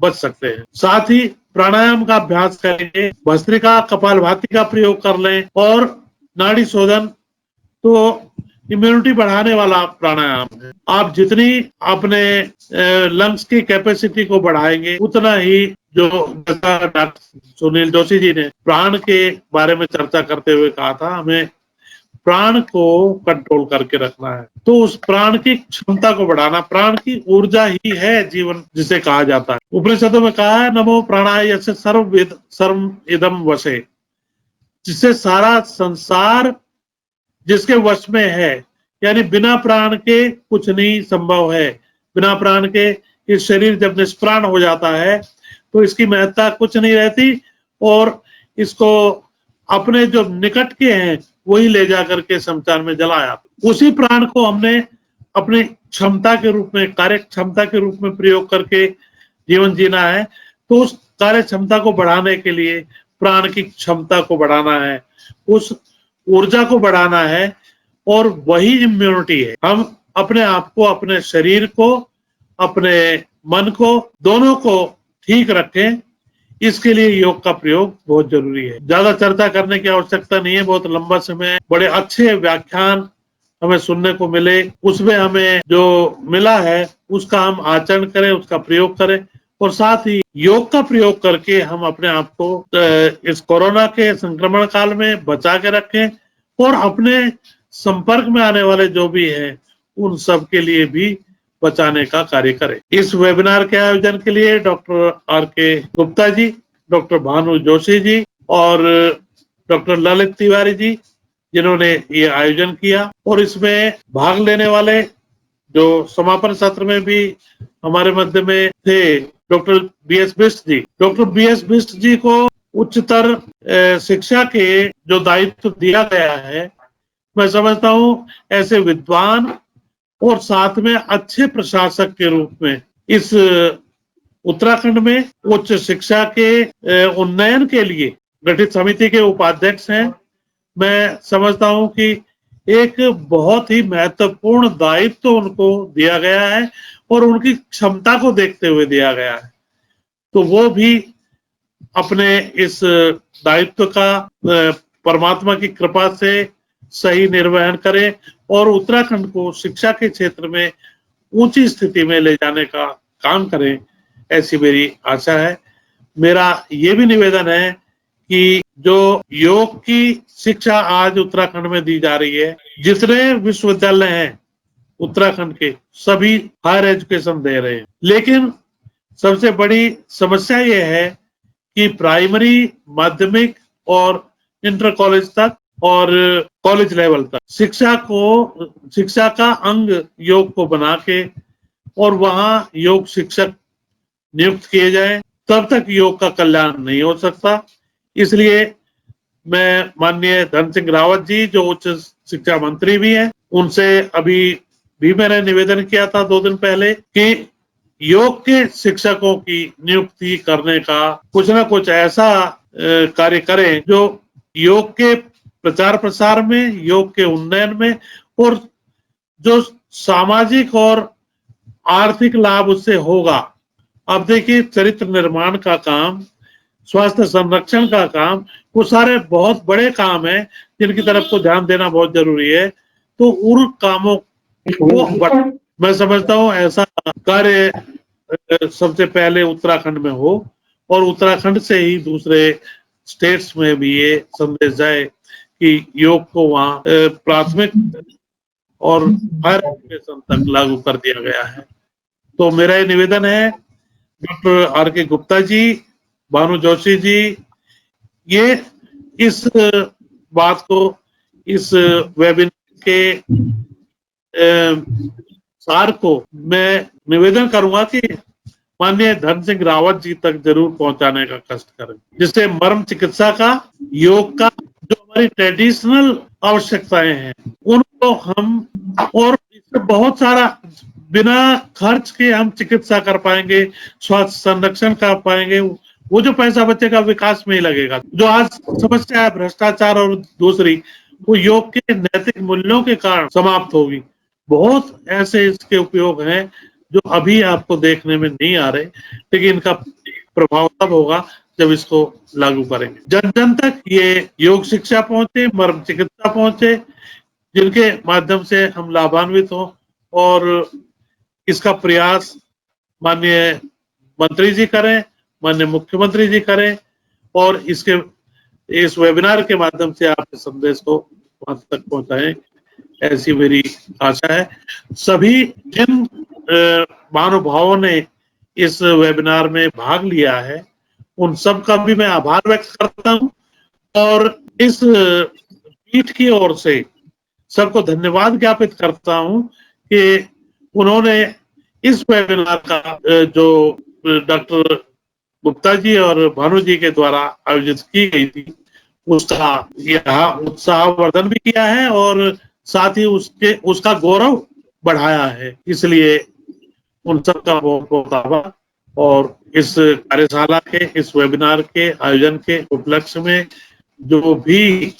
बच सकते हैं। साथ ही प्राणायाम का अभ्यास करेंगे, भस्त्रिका कपालभाति का प्रयोग कर लें, और नाड़ी शोधन तो इम्यूनिटी बढ़ाने वाला प्राणायाम है। आप जितनी अपने लंग्स की कैपेसिटी को बढ़ाएंगे, उतना ही जो डॉक्टर सुनील जोशी जी ने प्राण के बारे में चर्चा करते हुए कहा था, हमें प्राण को कंट्रोल करके रखना है। तो उस प्राण की क्षमता को बढ़ाना, प्राण की ऊर्जा ही है जीवन जिसे कहा जाता है। उपनिषदों में कहा है, नमो प्राणाय यस्य सर्व इदम वशे, जिससे सारा संसार जिसके वश में है, यानी बिना प्राण के कुछ नहीं संभव है। बिना प्राण के इस शरीर जब निष्प्राण हो जाता है तो इसकी महत्ता कुछ नहीं रहती, और इसको अपने जो निकट के हैं वही ले जाकर के शमशान में जलाया। उसी प्राण को हमने अपनी क्षमता के रूप में, कार्य क्षमता के रूप में प्रयोग करके जीवन जीना है। तो उस कार्य क्षमता को बढ़ाने के लिए प्राण की क्षमता को बढ़ाना है, उस ऊर्जा को बढ़ाना है, और वही इम्यूनिटी है। हम अपने आप को, अपने शरीर को, अपने मन को, दोनों को ठीक रखें, इसके लिए योग का प्रयोग बहुत जरूरी है। ज्यादा चर्चा करने की आवश्यकता नहीं है, बहुत लंबा समय, बड़े अच्छे व्याख्यान हमें सुनने को मिले, उसमें हमें जो मिला है उसका हम आचरण करें, उसका प्रयोग करें, और साथ ही योग का प्रयोग करके हम अपने आप को इस कोरोना के संक्रमण काल में बचा के रखें, और अपने संपर्क में आने वाले जो भी हैं उन सब के लिए भी बचाने का कार्य करें। इस वेबिनार के आयोजन के लिए doctor R K. Gupta ji, doctor Bhanu Joshi ji और डॉक्टर ललित तिवारी जी, जिन्होंने ये आयोजन किया, और इसमें भाग लेने वाले जो समापन सत्र में भी हमारे मध्य में थे, doctor B S. Bisht ji. Doctor B S. Bisht ji को उच्चतर शिक्षा के जो दायित्व दिया गया है, मैं समझता हूँ ऐसे विद्वान और साथ में अच्छे प्रशासक के रूप में इस उत्तराखंड में उच्च शिक्षा के उन्नयन के लिए गठित समिति के उपाध्यक्ष हैं। मैं समझता हूं कि एक बहुत ही महत्वपूर्ण दायित्व उनको दिया गया है, और उनकी क्षमता को देखते हुए दिया गया है। तो वो भी अपने इस दायित्व का परमात्मा की कृपा से सही निर्वहन करें, और उत्तराखंड को शिक्षा के क्षेत्र में ऊंची स्थिति में ले जाने का काम करें, ऐसी मेरी आशा है। मेरा ये भी निवेदन है कि जो योग की शिक्षा आज उत्तराखंड में दी जा रही है, जितने विश्वविद्यालय हैं उत्तराखंड के, सभी हायर एजुकेशन दे रहे हैं, लेकिन सबसे बड़ी समस्या ये है कि प्राइमरी, माध्यमिक और इंटर कॉलेज तक और कॉलेज लेवल तक शिक्षा का अंग योग को बना के और वहां योग शिक्षक नियुक्त किए जाएं, तब तक योग का कल्याण नहीं हो सकता। इसलिए मैं माननीय धन सिंह रावत जी, जो उच्च शिक्षा मंत्री भी हैं, उनसे अभी भी मैंने निवेदन किया था 2 दिन पहले कि योग के शिक्षकों की नियुक्ति करने का कुछ ना कुछ ऐसा कार्य करें जो योग के प्रचार प्रसार में, योग के उन्नयन में, और जो सामाजिक और आर्थिक लाभ उससे होगा। अब देखिए, चरित्र निर्माण का काम, स्वास्थ्य संरक्षण का काम, वो सारे बहुत बड़े काम हैं जिनकी तरफ को ध्यान देना बहुत जरूरी है। तो उन कामों को मैं समझता हूँ ऐसा कार्य सबसे पहले उत्तराखंड में हो, और उत्तराखंड से ही दूसरे स्टेट्स में भी ये संदेश जाए कि योग को वहाँ प्राथमिक और हायर एजुकेशन तक लागू कर दिया गया है। तो मेरा ये निवेदन है, डॉक्टर आर.के. गुप्ता जी, भानु जोशी जी, ये इस बात को, इस वेबिनार के सार को मैं निवेदन करूंगा कि माननीय धन सिंह रावत जी तक जरूर पहुंचाने का कष्ट करें, जिससे मर्म चिकित्सा का, योग का, जो हमारी ट्रेडिशनल आवश्यकताएं हैं उनको हम, और इससे बहुत सारा बिना खर्च के हम चिकित्सा कर पाएंगे, स्वास्थ्य संरक्षण कर पाएंगे। वो जो पैसा बचेगा विकास में ही लगेगा। जो आज समस्या है भ्रष्टाचार और दूसरी, वो योग के नैतिक मूल्यों के कारण समाप्त होगी। बहुत ऐसे इसके उपयोग हैं जो अभी आपको देखने में नहीं आ रहे, लेकिन इनका प्रभाव तब होगा जब इसको लागू करेंगे। जन जन तक ये योग शिक्षा पहुंचे, मर्म चिकित्सा पहुंचे, जिनके माध्यम से हम लाभान्वित हों, और इसका प्रयास माननीय मंत्री जी करें, माननीय मुख्यमंत्री जी करें, और इस वेबिनार के माध्यम से आप इस संदेश को वहां तक पहुंचाएं, ऐसी मेरी आशा है। सभी जिन महानुभावों ने इस वेबिनार में भाग लिया है उन सब का भी मैं आभार व्यक्त करता हूं, और इस पीठ की ओर से सबको धन्यवाद ज्ञापित करता हूं कि उन्होंने इस वेबिनार का जो डॉक्टर गुप्ता जी और भानु जी के द्वारा आयोजित की गई थी उसका यहाँ उत्साहवर्धन भी किया है, और साथ ही उसका गौरव बढ़ाया है। इसलिए उन सबका बहुत बहुत आभार। और इस कार्यशाला के, इस वेबिनार के आयोजन के उपलक्ष्य में जो भी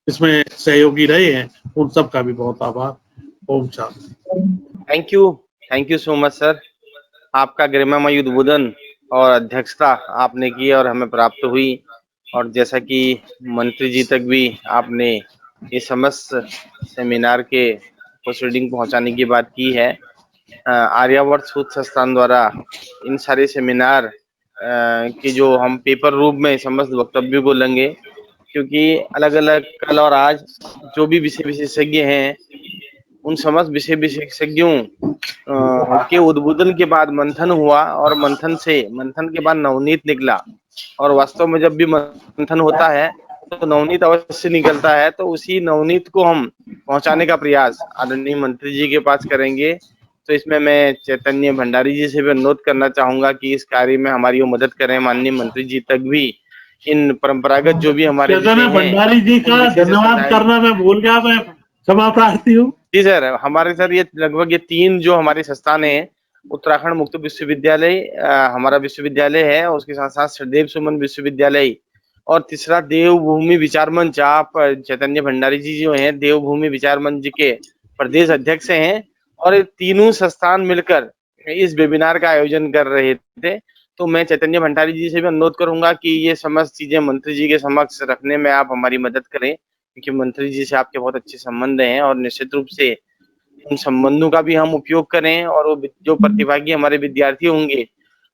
इसमें सहयोगी रहे हैं उन सब का भी बहुत आभार। ओम शांति। Thank you so much sir. आपका गरिमामय उद्बोधन और अध्यक्षता आपने की और हमें प्राप्त हुई, और जैसा कि मंत्री जी तक भी आपने ये समस्त सेमिनार के प्रोसीडिंग पहुंचाने की बात की है। आर्यावर्त शोध संस्थान द्वारा इन सारे सेमिनार की जो हम पेपर रूप में समस्त वक्तव्यों को लेंगे, क्योंकि अलग अलग कल और आज जो भी विषय विशेषज्ञ हैं उन समस्त विषय विशेषज्ञों के उद्बोधन के बाद मंथन हुआ, और मंथन के बाद नवनीत निकला। और वास्तव में जब भी मंथन होता है तो नवनीत अवश्य निकलता है, तो उसी नवनीत को हम पहुंचाने का प्रयास आदरणीय मंत्री जी के पास करेंगे। तो इसमें मैं चैतन्य भंडारी जी से भी अनुरोध करना चाहूंगा कि इस कार्य में हमारी मदद करें। माननीय मंत्री जी तक भी इन परंपरागत जो भी हमारे भंडारी जी का धन्यवाद करना मैं भूल गया, मैं क्षमा प्रार्थी हूँ। जी सर, हमारे सर ये लगभग ये 3 जो हमारे संस्थान है, उत्तराखंड मुक्त विश्वविद्यालय हमारा विश्वविद्यालय है, और उसके साथ साथ श्रीदेव सुमन विश्वविद्यालय, और तीसरा देवभूमि विचार मंच। आप चैतन्य भंडारी जी जो हैं देवभूमि विचार मंच के प्रदेश अध्यक्ष हैं, और ये तीनों संस्थान मिलकर इस वेबिनार का आयोजन कर रहे थे। तो मैं चैतन्य भंडारी जी से भी अनुरोध करूंगा कि ये समस्त चीजें मंत्री जी के समक्ष रखने में आप हमारी मदद करें, क्योंकि मंत्री जी से आपके बहुत अच्छे संबंध हैं, और निश्चित रूप से उन संबंधों का भी हम उपयोग करें, और वो जो प्रतिभागी हमारे विद्यार्थी होंगे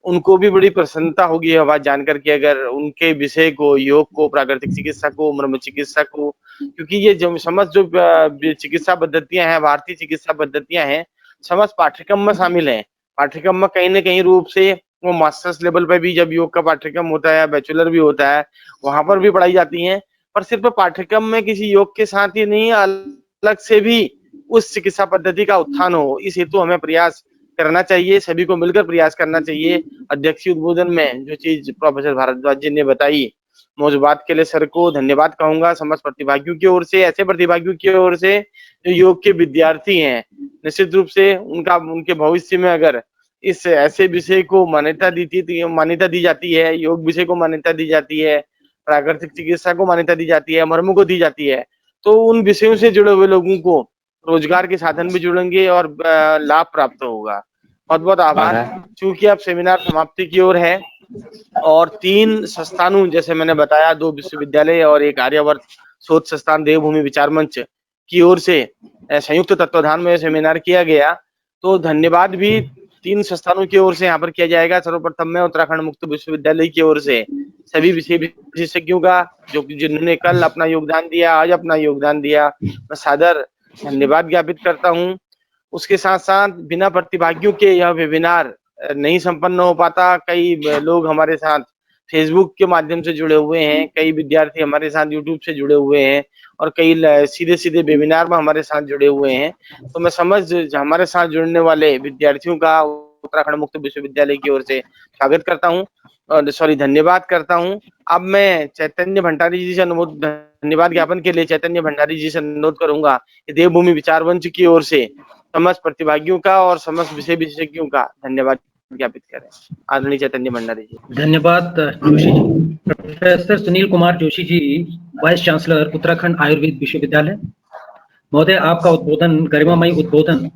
उनको भी बड़ी प्रसन्नता होगी यह बात जानकर कि अगर उनके विषय को, योग को, प्राकृतिक चिकित्सा को, मर्म चिकित्सा को, क्योंकि ये जो समस्त जो चिकित्सा पद्धतियां हैं, भारतीय चिकित्सा पद्धतियां हैं, समस्त पाठ्यक्रम में शामिल है। पाठ्यक्रम में कहीं न कहीं रूप से वो मास्टर्स लेवल पे भी जब योग का पाठ्यक्रम होता है, बैचलर भी होता है, वहां पर भी पढ़ाई जाती है। पर सिर्फ पाठ्यक्रम में किसी योग के साथ ही नहीं, अलग से भी उस चिकित्सा पद्धति का उत्थान हो, इस हेतु हमें प्रयास करना चाहिए, सभी को मिलकर प्रयास करना चाहिए। अध्यक्षीय उद्बोधन में जो चीज प्रोफेसर भारद्वाज जी ने बताई, मैं उस बात के लिए सर को धन्यवाद कहूंगा। समस्त प्रतिभागियों की ओर से, ऐसे प्रतिभागियों की ओर से जो योग के विद्यार्थी हैं, निश्चित रूप से उनके भविष्य में अगर इस ऐसे विषय को मान्यता दी जाती है, योग विषय को मान्यता दी जाती है, प्राकृतिक चिकित्सा को मान्यता दी जाती है, मर्म को दी जाती है, तो उन विषयों से जुड़े हुए लोगों को रोजगार के साधन भी जुड़ेंगे और लाभ प्राप्त होगा। बहुत बहुत आभार। चूंकि अब सेमिनार समाप्ति की ओर है, और 3 संस्थानों जैसे मैंने बताया, 2 विश्वविद्यालय और एक आर्यावर्त शोध संस्थान देवभूमि विचार मंच की ओर से संयुक्त तत्वाधान में सेमिनार किया गया। तो धन्यवाद भी 3 संस्थानों की ओर से यहाँ पर किया जाएगा। सर्वप्रथम में उत्तराखंड मुक्त विश्वविद्यालय की ओर से सभी विषय विशेषज्ञों का जिन्होंने कल अपना योगदान दिया, आज अपना योगदान दिया, मैं सादर धन्यवाद ज्ञापित करता हूँ। उसके साथ साथ बिना प्रतिभागियों के यह वेबिनार नहीं संपन्न हो पाता। कई लोग हमारे साथ फेसबुक के माध्यम से जुड़े हुए हैं, कई विद्यार्थी हमारे साथ यूट्यूब से जुड़े हुए हैं, और कई सीधे सीधे वेबिनार में हमारे साथ जुड़े हुए हैं। तो मैं हमारे साथ जुड़ने वाले विद्यार्थियों का, उत्तराखंड मुक्त विश्वविद्यालय की ओर से स्वागत करता हूँ, सॉरी धन्यवाद करता हूँ। अब मैं चैतन्य भंडारी जी से धन्यवाद ज्ञापन के लिए चैतन्य भंडारी जी से अनुरोध करूंगा कि देवभूमि विचार मंच की ओर से समस्त प्रतिभागियों का और समस्त विषय विशेषज्ञों का धन्यवाद ज्ञापित करें। आदरणीय चैतन्य भंडारी जी। धन्यवाद Joshi ji. Professor Sunil Kumar Joshi ji, vice chancellor Uttarakhand Ayurveda विश्वविद्यालय। महोदय, आपका उद्बोधन, गरिमामयी उद्बोधन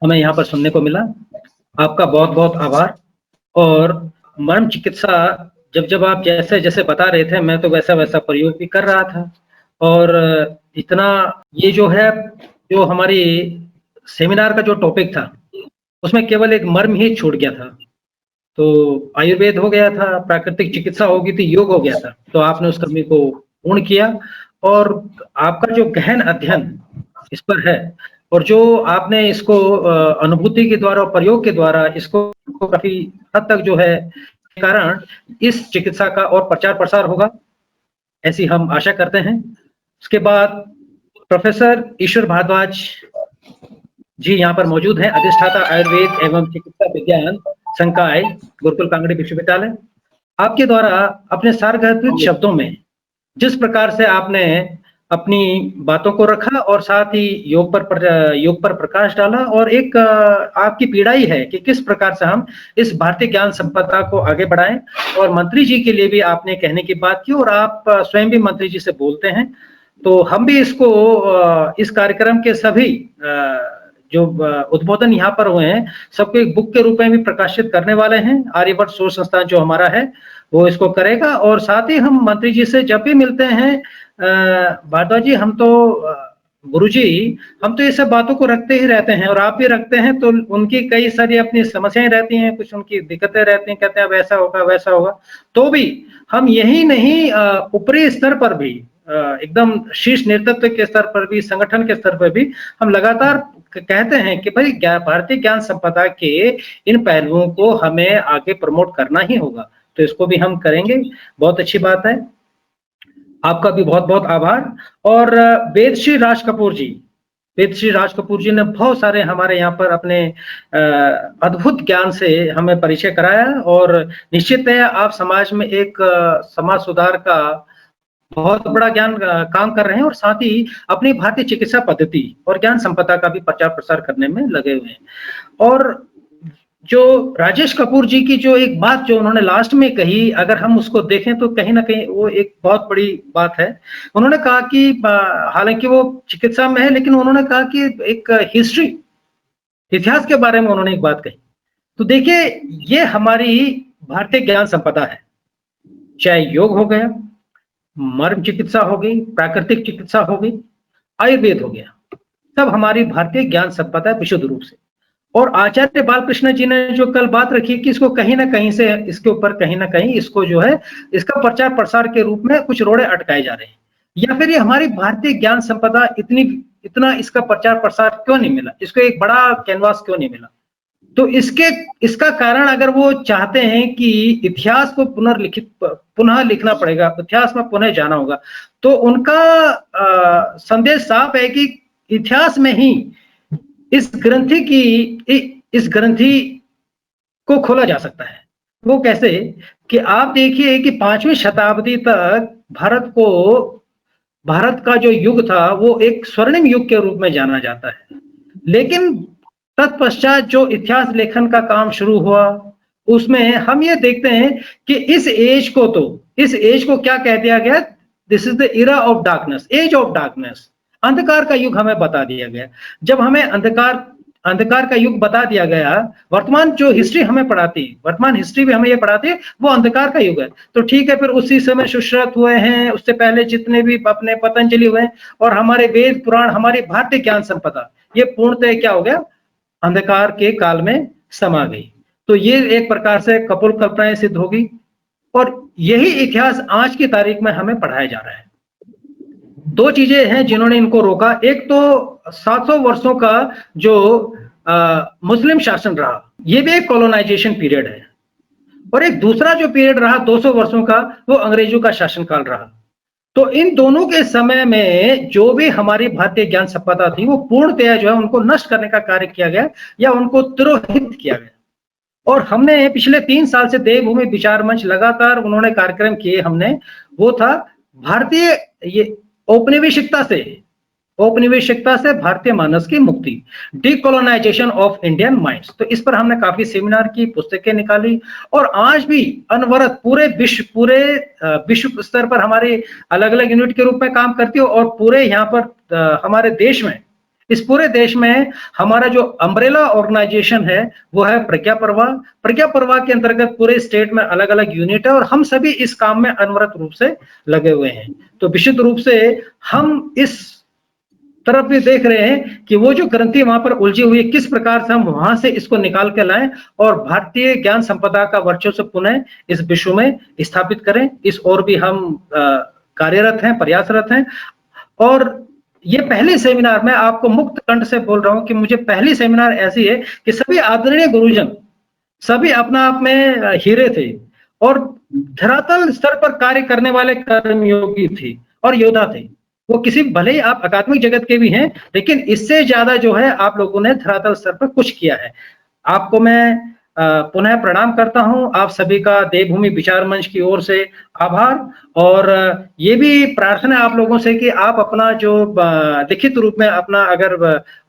हमें यहाँ पर सुनने को मिला। आपका बहुत बहुत आभार। और मर्म चिकित्सा जब आप जैसे जैसे बता रहे थे, मैं तो वैसा वैसा प्रयोग भी कर रहा था। और इतना ये जो है, जो हमारी सेमिनार का जो टॉपिक था उसमें केवल एक मर्म ही छूट गया था। तो आयुर्वेद हो गया था, प्राकृतिक चिकित्सा हो गई थी, योग हो गया था। तो आपने उस कमी को पूर्ण किया और आपका जो गहन अध्ययन इस पर है और जो आपने इसको अनुभूति के द्वारा और प्रयोग के द्वारा इसको काफी हद तक जो है कारण इस चिकित्सा का और प्रचार प्रसार होगा, ऐसी हम आशा करते हैं। उसके बाद प्रोफेसर ईश्वर भारद्वाज जी यहाँ पर मौजूद हैं, अधिष्ठाता आयुर्वेद एवं चिकित्सा विज्ञान संकाय गुरुकुल कांगड़ी विश्वविद्यालय। आपके द्वारा अपने सारगर्भित शब्दों में जिस प्रकार से आपने अपनी बातों को रखा और साथ ही योग पर प्रकाश डाला और एक आपकी पीड़ाई है कि किस प्रकार से हम इस भारतीय ज्ञान संपदा को आगे बढ़ाएं। और मंत्री जी के लिए भी आपने कहने की बात की और आप स्वयं भी मंत्री जी से बोलते हैं। तो हम भी इसको इस कार्यक्रम के सभी जो उद्बोधन यहाँ पर हुए हैं सबको एक बुक के रूप में भी प्रकाशित करने वाले हैं। आर्यभट्ट शोध संस्थान जो हमारा है वो इसको करेगा। और साथ ही हम मंत्री जी से जब भी मिलते हैं, भारद्वाज जी, हम तो गुरु जी, हम तो ये सब बातों को रखते ही रहते हैं और आप भी रखते हैं। तो उनकी कई सारी अपनी समस्याएं रहती हैं, कुछ उनकी दिक्कतें रहती हैं, कहते हैं वैसा होगा वैसा होगा। तो भी हम यही नहीं, ऊपरी स्तर पर भी, एकदम शीर्ष नेतृत्व के स्तर पर भी, संगठन के स्तर पर भी हम लगातार कहते हैं कि भाई भारतीय ज्ञान संपदा के इन पहलुओं को हमें आगे प्रमोट करना ही होगा। तो इसको भी हम करेंगे। बहुत अच्छी बात है। आपका भी बहुत बहुत आभार। और वेदश्री राज कपूर जी ने बहुत सारे हमारे यहाँ पर अपने अद्भुत ज्ञान से हमें परिचय कराया और निश्चित है आप समाज में एक समाज सुधार का बहुत बड़ा ज्ञान काम कर रहे हैं और साथ ही अपनी भारतीय चिकित्सा पद्धति और ज्ञान संपदा का भी प्रचार प्रसार करने में लगे हुए हैं। और जो राजेश कपूर जी की जो एक बात जो उन्होंने लास्ट में कही, अगर हम उसको देखें तो कहीं ना कहीं वो एक बहुत बड़ी बात है। उन्होंने कहा कि हालांकि वो चिकित्सा में है लेकिन उन्होंने कहा कि एक हिस्ट्री, इतिहास के बारे में उन्होंने एक बात कही। तो देखिए, ये हमारी भारतीय ज्ञान संपदा है, चाहे योग हो गया, मर्म चिकित्सा हो गई, प्राकृतिक चिकित्सा हो गई, आयुर्वेद हो गया, सब हमारी भारतीय ज्ञान संपदा है विशुद्ध रूप से। और आचार्य बालकृष्ण जी ने जो कल बात रखी कि इसको कहीं ना कहीं से, इसके ऊपर कहीं ना कहीं इसको जो है इसका प्रचार प्रसार के रूप में कुछ रोड़े अटकाए जा रहे हैं, या फिर ये हमारी भारतीय ज्ञान संपदा इतना इसका प्रचार प्रसार क्यों नहीं मिला, इसको एक बड़ा कैनवास क्यों नहीं मिला। तो इसका कारण अगर वो चाहते हैं कि इतिहास को पुनः लिखना पड़ेगा, इतिहास में पुनः जाना होगा, तो उनका संदेश साफ है कि इतिहास में ही इस ग्रंथि को खोला जा सकता है। वो कैसे कि आप देखिए कि 5वीं शताब्दी तक भारत का जो युग था वो एक स्वर्णिम युग के रूप में जाना जाता है। लेकिन तत्पश्चात जो इतिहास लेखन का काम शुरू हुआ उसमें हम ये देखते हैं कि इस एज को क्या कह दिया गया, this is the era of darkness, age of darkness, अंधकार का युग हमें बता दिया गया। जब हमें अंधकार का युग बता दिया गया, वर्तमान जो हिस्ट्री हमें पढ़ाती है, वर्तमान हिस्ट्री भी हमें ये पढ़ाती है वो अंधकार का युग है। तो ठीक है, फिर उसी समय सुश्रुत हुए हैं, उससे पहले जितने भी अपने पतंजलि हुए हैं और हमारे वेद पुराण, हमारी भारतीय ज्ञान संपदा ये पूर्णतः क्या हो गया, अंधकार के काल में समा गई। तो ये एक प्रकार से कपोल कल्पनाएं सिद्ध होगी और यही इतिहास आज की तारीख में हमें पढ़ाया जा रहा है। 2 चीजें हैं जिन्होंने इनको रोका, एक तो 700 वर्षों का जो मुस्लिम शासन रहा, ये भी एक कॉलोनाइजेशन पीरियड है, और एक दूसरा जो पीरियड रहा 200 वर्षों का वो अंग्रेजों का शासनकाल रहा। तो इन दोनों के समय में जो भी हमारी भारतीय ज्ञान संपदा थी वो पूर्णतया जो है उनको नष्ट करने का कार्य किया गया या उनको तिरोहित किया गया। और हमने पिछले 3 साल से देवभूमि विचार मंच लगातार उन्होंने कार्यक्रम किए हमने, वो था भारतीय ये औपनिवेशिकता से भारतीय मानस की मुक्ति, डीकोलोनाइजेशन ऑफ इंडियन माइंड्स। तो इस पर हमने काफी सेमिनार की, पुस्तकें निकाली और आज भी अनवरत पूरे विश्व स्तर पर हमारे अलग अलग यूनिट के रूप में काम करती है और पूरे यहाँ पर हमारे देश में, इस पूरे देश में हमारा जो अम्ब्रेला ऑर्गेनाइजेशन है वो है प्रज्ञा प्रवाह के अंतर्गत पूरे स्टेट में अलग अलग यूनिट है और हम सभी इस काम में अनवरत रूप से लगे हुए हैं। तो विशुद्ध रूप से हम इस तरफ भी देख रहे हैं कि वो जो ग्रंथि वहां पर उलझी हुई है, किस प्रकार से हम वहां से इसको निकाल के लाएं और भारतीय ज्ञान संपदा का वर्चस्व पुनः इस विश्व में स्थापित करें। इस ओर भी हम कार्यरत हैं, प्रयासरत हैं। और ये पहली सेमिनार, मैं आपको मुक्त कंठ से बोल रहा हूं कि मुझे पहली सेमिनार ऐसी है कि सभी आदरणीय गुरुजन सभी अपना आप में हीरे थे और धरातल स्तर पर कार्य करने वाले कर्मयोगी थे और योद्धा थे। वो किसी, भले ही आप अकादमिक जगत के भी हैं, लेकिन इससे ज्यादा जो है आप लोगों ने धरातल स्तर पर कुछ किया है। आपको मैं पुनः प्रणाम करता हूं। आप सभी का देवभूमि विचार मंच की ओर से आभार और ये भी प्रार्थना आप लोगों से कि आप अपना जो लिखित रूप में अपना अगर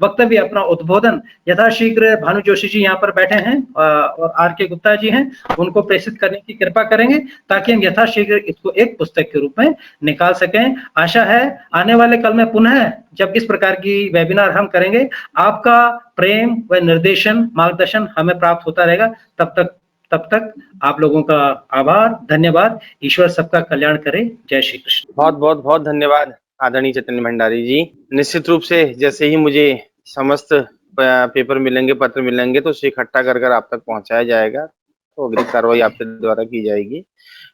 वक्तव्य, अपना उद्बोधन यथाशीघ्र, भानु जोशी जी यहाँ पर बैठे हैं और आर.के. गुप्ता जी हैं, उनको प्रेषित करने की कृपा करेंगे ताकि हम यथाशीघ्र इसको एक पुस्तक के रूप में निकाल सकें। आशा है आने वाले कल में पुनः जब इस प्रकार की वेबिनार हम करेंगे, आपका प्रेम व निर्देशन, मार्गदर्शन हमें प्राप्त होता रहेगा। तब तक आप लोगों का आभार, धन्यवाद। ईश्वर सबका कल्याण करे। जय श्री कृष्ण। बहुत धन्यवाद आदरणीय चैतन्य भंडारी जी। निश्चित रूप से जैसे ही मुझे समस्त पेपर मिलेंगे, पत्र मिलेंगे, तो उसे इकट्ठा कर आप तक पहुंचाया जाएगा, तो अगली कार्रवाई आपके द्वारा की जाएगी।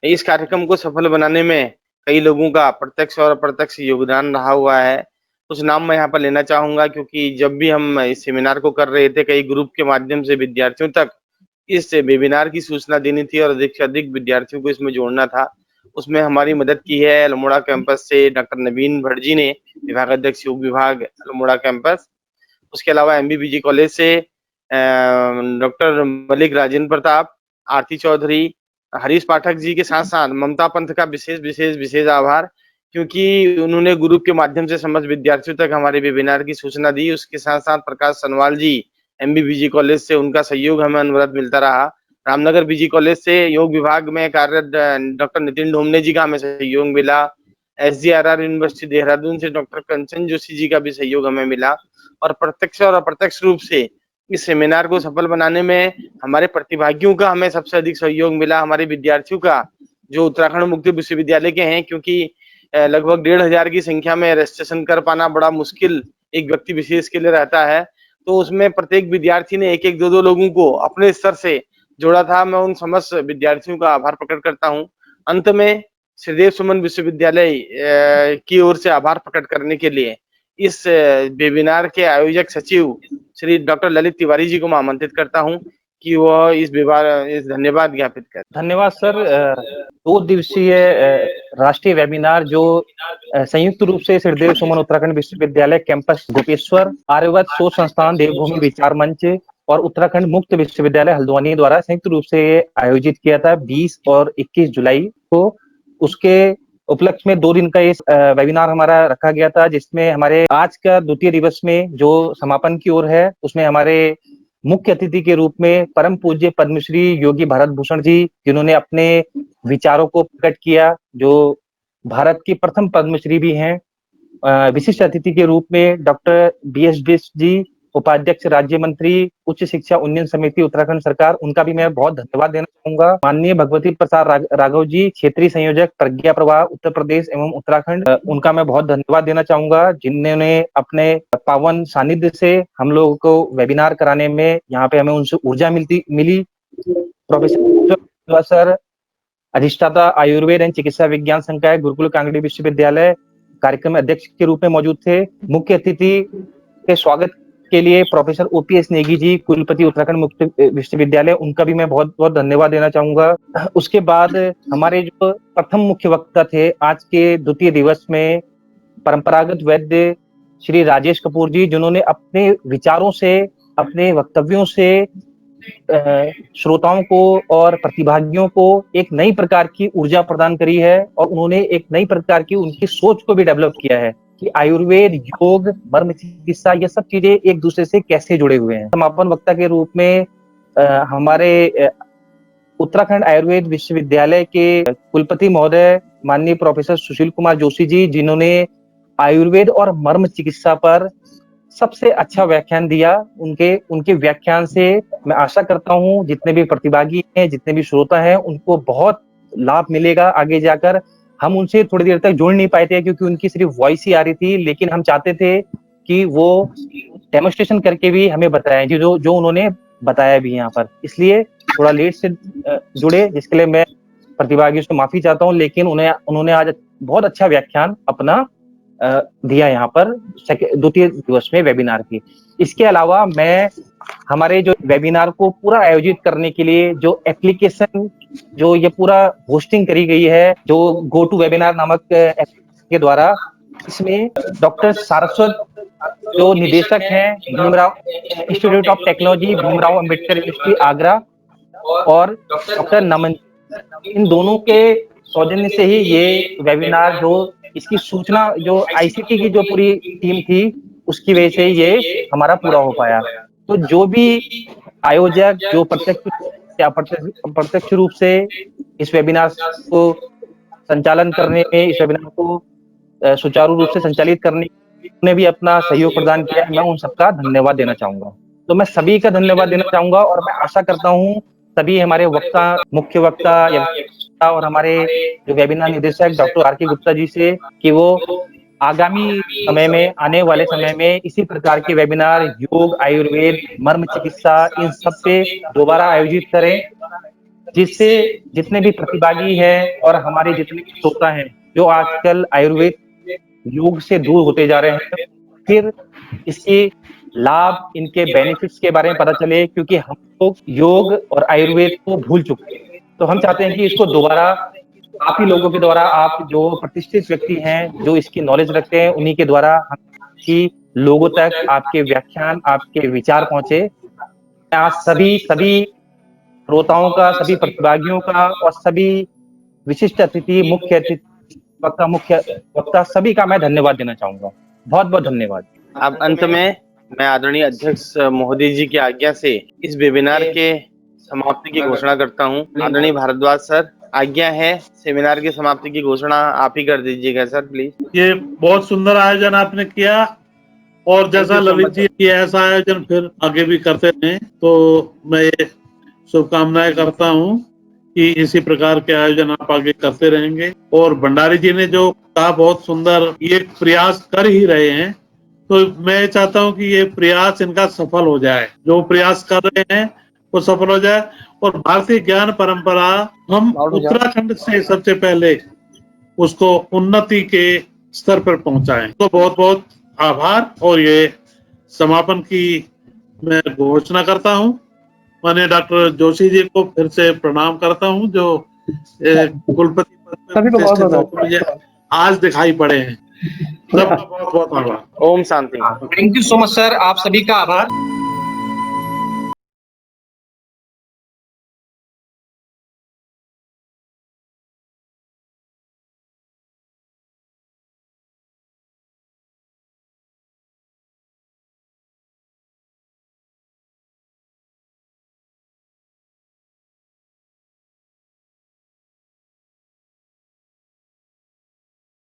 इस कार्यक्रम को सफल बनाने में कई लोगों का प्रत्यक्ष और अप्रत्यक्ष योगदान रहा हुआ है। कुछ नाम मैं यहाँ पर लेना चाहूंगा क्योंकि जब भी हम इस सेमिनार को कर रहे थे, कई ग्रुप के माध्यम से विद्यार्थियों तक इस वेबिनार की सूचना देनी थी और अधिक से अधिक विद्यार्थियों को इसमें जोड़ना था। उसमें हमारी मदद की है अल्मोड़ा कैंपस से डॉक्टर नवीन भट्ट जी ने, विभाग अध्यक्ष योग विभाग अल्मोड़ा कैंपस। उसके अलावा MBBG कॉलेज से डॉक्टर मलिक राजेंद्र प्रताप, आरती चौधरी, हरीश पाठक जी के साथ साथ ममता पंथ का विशेष आभार, क्योंकि उन्होंने ग्रुप के माध्यम से समस्त विद्यार्थियों तक हमारे वेबिनार की सूचना दी। उसके साथ साथ प्रकाश सनवाल जी MBBG कॉलेज से, उनका सहयोग हमें अनवरत मिलता रहा। रामनगर BG कॉलेज से योग विभाग में कार्यरत डॉक्टर नितिन ढोमने जी का हमें सहयोग मिला। SGRR यूनिवर्सिटी देहरादून से डॉक्टर कंचन जोशी जी का भी सहयोग हमें मिला और प्रत्यक्ष और अप्रत्यक्ष रूप से इस सेमिनार को सफल बनाने में हमारे प्रतिभागियों का हमें सबसे अधिक सहयोग मिला। हमारे विद्यार्थियों का जो उत्तराखंड मुक्त विश्वविद्यालय के हैं, क्योंकि लगभग 1,500 की संख्या में रजिस्ट्रेशन कर पाना बड़ा मुश्किल एक व्यक्ति विशेष के लिए रहता है, तो उसमें प्रत्येक विद्यार्थी ने एक 2 लोगों को अपने स्तर से जोड़ा था। मैं उन समस्त विद्यार्थियों का आभार प्रकट करता हूं। अंत में श्रीदेव सुमन विश्वविद्यालय की ओर से आभार प्रकट करने के लिए इस वेबिनार के आयोजक सचिव श्री डॉक्टर ललित तिवारी जी को मैं आमंत्रित करता हूं कि वह इस धन्यवाद ज्ञापित करें। धन्यवाद सर। 2 दिवसीय राष्ट्रीय वेबिनार जो संयुक्त रूप से श्रीदेव सुमन उत्तराखंड विश्वविद्यालय कैंपस गोपेश्वर, आर्यवत शोध संस्थान देवभूमि विचार मंच और उत्तराखंड मुक्त विश्वविद्यालय हल्द्वानी द्वारा संयुक्त रूप से आयोजित किया था 20 और 21 जुलाई को। उसके उपलक्ष्य में 2 दिन का इस वेबिनार हमारा रखा गया था, जिसमें हमारे आज का द्वितीय दिवस में जो समापन की ओर है, उसमें हमारे मुख्य अतिथि के रूप में परम पूज्य पद्मश्री योगी भारत भूषण जी, जिन्होंने अपने विचारों को प्रकट किया, जो भारत की प्रथम पद्मश्री भी हैं। विशिष्ट अतिथि के रूप में डॉक्टर BS बिष्ट जी, उपाध्यक्ष राज्य मंत्री उच्च शिक्षा उन्नयन समिति उत्तराखंड सरकार, उनका भी मैं बहुत धन्यवाद देना चाहूंगा। माननीय भगवती प्रसाद राघव जी, क्षेत्रीय संयोजक प्रज्ञा प्रवाह उत्तर प्रदेश एवं उत्तराखंड, उनका मैं बहुत धन्यवाद देना चाहूंगा, जिन्होंने अपने पावन सानिध्य से हम लोगों को वेबिनार कराने में, यहाँ पे हमें उनसे ऊर्जा मिली। प्रोफेसर सर, अधिष्ठाता आयुर्वेद एवं चिकित्सा विज्ञान संकाय गुरुकुल कांगड़ी विश्वविद्यालय, कार्यक्रम अध्यक्ष के रूप में मौजूद थे। मुख्य अतिथि के स्वागत के लिए प्रोफेसर OPS नेगी जी, कुलपति उत्तराखंड मुक्त विश्वविद्यालय, उनका भी मैं बहुत बहुत धन्यवाद देना चाहूंगा। उसके बाद हमारे जो प्रथम मुख्य वक्ता थे आज के द्वितीय दिवस में, परंपरागत वैद्य श्री राजेश कपूर जी, जिन्होंने अपने विचारों से, अपने वक्तव्यों से श्रोताओं को और प्रतिभागियों को एक नई प्रकार की ऊर्जा प्रदान करी है और उन्होंने एक नई प्रकार की उनकी सोच को भी डेवलप किया है कि आयुर्वेद, योग, मर्म चिकित्सा, ये सब चीजें एक दूसरे से कैसे जुड़े हुए हैं। समापन वक्ता के रूप में हमारे उत्तराखंड आयुर्वेद विश्वविद्यालय के कुलपति महोदय माननीय प्रोफेसर सुशील कुमार जोशी जी, जिन्होंने आयुर्वेद और मर्म चिकित्सा पर सबसे अच्छा व्याख्यान दिया। उनके व्याख्यान से मैं आशा करता हूं जितने भी प्रतिभागी हैं, जितने भी श्रोता हैं, उनको बहुत लाभ मिलेगा आगे जाकर। हम उनसे थोड़ी देर तक जुड़ नहीं पाए थे क्योंकि उनकी सिर्फ वॉइस ही आ रही थी, लेकिन हम चाहते थे कि वो डेमोन्स्ट्रेशन करके भी हमें बताएं जो उन्होंने बताया भी यहाँ पर। इसलिए थोड़ा लेट से जुड़े, जिसके लिए मैं प्रतिभागियों से माफी चाहता हूँ, लेकिन उन्होंने आज बहुत अच्छा व्याख्यान अपना दिया यहाँ पर द्वितीय दिवस में वेबिनार की। इसके अलावा मैं हमारे जो वेबिनार को पूरा आयोजित करने के लिए जो एप्लीकेशन, जो ये पूरा होस्टिंग करी गई है, जो गो टू वेबिनार नामक के द्वारा, इसमें डॉक्टर सारस्वत जो निदेशक हैं Bhimrao institute of technology, Bhimrao Ambedkar university Agra, और डॉक्टर नमन, इन दोनों के सौजन्य से ही ये वेबिनार, जो इसकी सूचना जो आईसीटी की जो पूरी टीम थी, उसकी वजह से ये हमारा पूरा हो पाया। तो जो भी आयोजक, जो प्रत्यक्ष या अप्रत्यक्ष रूप से इस वेबिनार को संचालन करने में, इस वेबिनार को सुचारू रूप से संचालित करने में भी अपना सहयोग प्रदान किया, मैं उन सबका धन्यवाद देना चाहूंगा। तो मैं सभी का धन्यवाद देना चाहूंगा और मैं आशा करता हूँ सभी हमारे वक्ता, मुख्य वक्ता और हमारे जो वेबिनार निदेशक डॉक्टर आर.के. गुप्ता जी से, कि वो आगामी समय में, आने वाले समय में इसी प्रकार के वेबिनार योग, आयुर्वेद, मर्म चिकित्सा, इन सब पे दोबारा आयोजित करें, जिससे जितने भी प्रतिभागी हैं और हमारे जितने भी श्रोता हैं जो आजकल आयुर्वेद, योग से दूर होते जा रहे हैं, फिर इसके लाभ, इनके बेनिफिट्स के बारे में पता चले, क्योंकि हम लोग योग और आयुर्वेद को भूल चुके हैं। तो हम चाहते हैं कि इसको दोबारा आप ही लोगों के द्वारा, आप जो प्रतिष्ठित व्यक्ति हैं, जो इसकी नॉलेज रखते हैं, उन्हीं के द्वारा कि लोगों तक आपके व्याख्यान, आपके विचार पहुंचे। आज सभी श्रोताओं का, सभी प्रतिभागियों का और सभी विशिष्ट अतिथि, मुख्य वक्ता सभी का मैं धन्यवाद देना चाहूंगा। बहुत बहुत धन्यवाद। अब अंत में मैं आदरणीय अध्यक्ष महोदय जी की आज्ञा से इस वेबिनार के समाप्ति की घोषणा करता हूं। आदरणीय भारद्वाज सर, आज्ञा है, सेमिनार की समाप्ति की घोषणा आप ही कर दीजिएगा सर, प्लीज। ये बहुत सुंदर आयोजन आपने किया और जैसा ललित जी की ऐसा आयोजन फिर आगे भी करते रहें, तो मैं ये शुभकामनाएं करता हूं कि इसी प्रकार के आयोजन आप आगे करते रहेंगे। और भंडारी जी ने जो कहा बहुत सुंदर, ये प्रयास कर ही रहे हैं, तो मैं चाहता हूं कि ये प्रयास इनका सफल हो जाए, जो प्रयास कर रहे हैं वो सफल हो जाए। और भारतीय ज्ञान परंपरा हम उत्तराखंड से सबसे पहले उसको उन्नति के स्तर पर पहुंचाएं। तो बहुत बहुत आभार। और ये समापन की मैं घोषणा करता हूं। माननीय डॉक्टर जोशी जी को फिर से प्रणाम करता हूं, जो कुलपति पद पर मुझे आज दिखाई पड़े हैं। सबका बहुत बहुत आभार। ओम शांति। Thank you so much sir, आप सभी का आभार।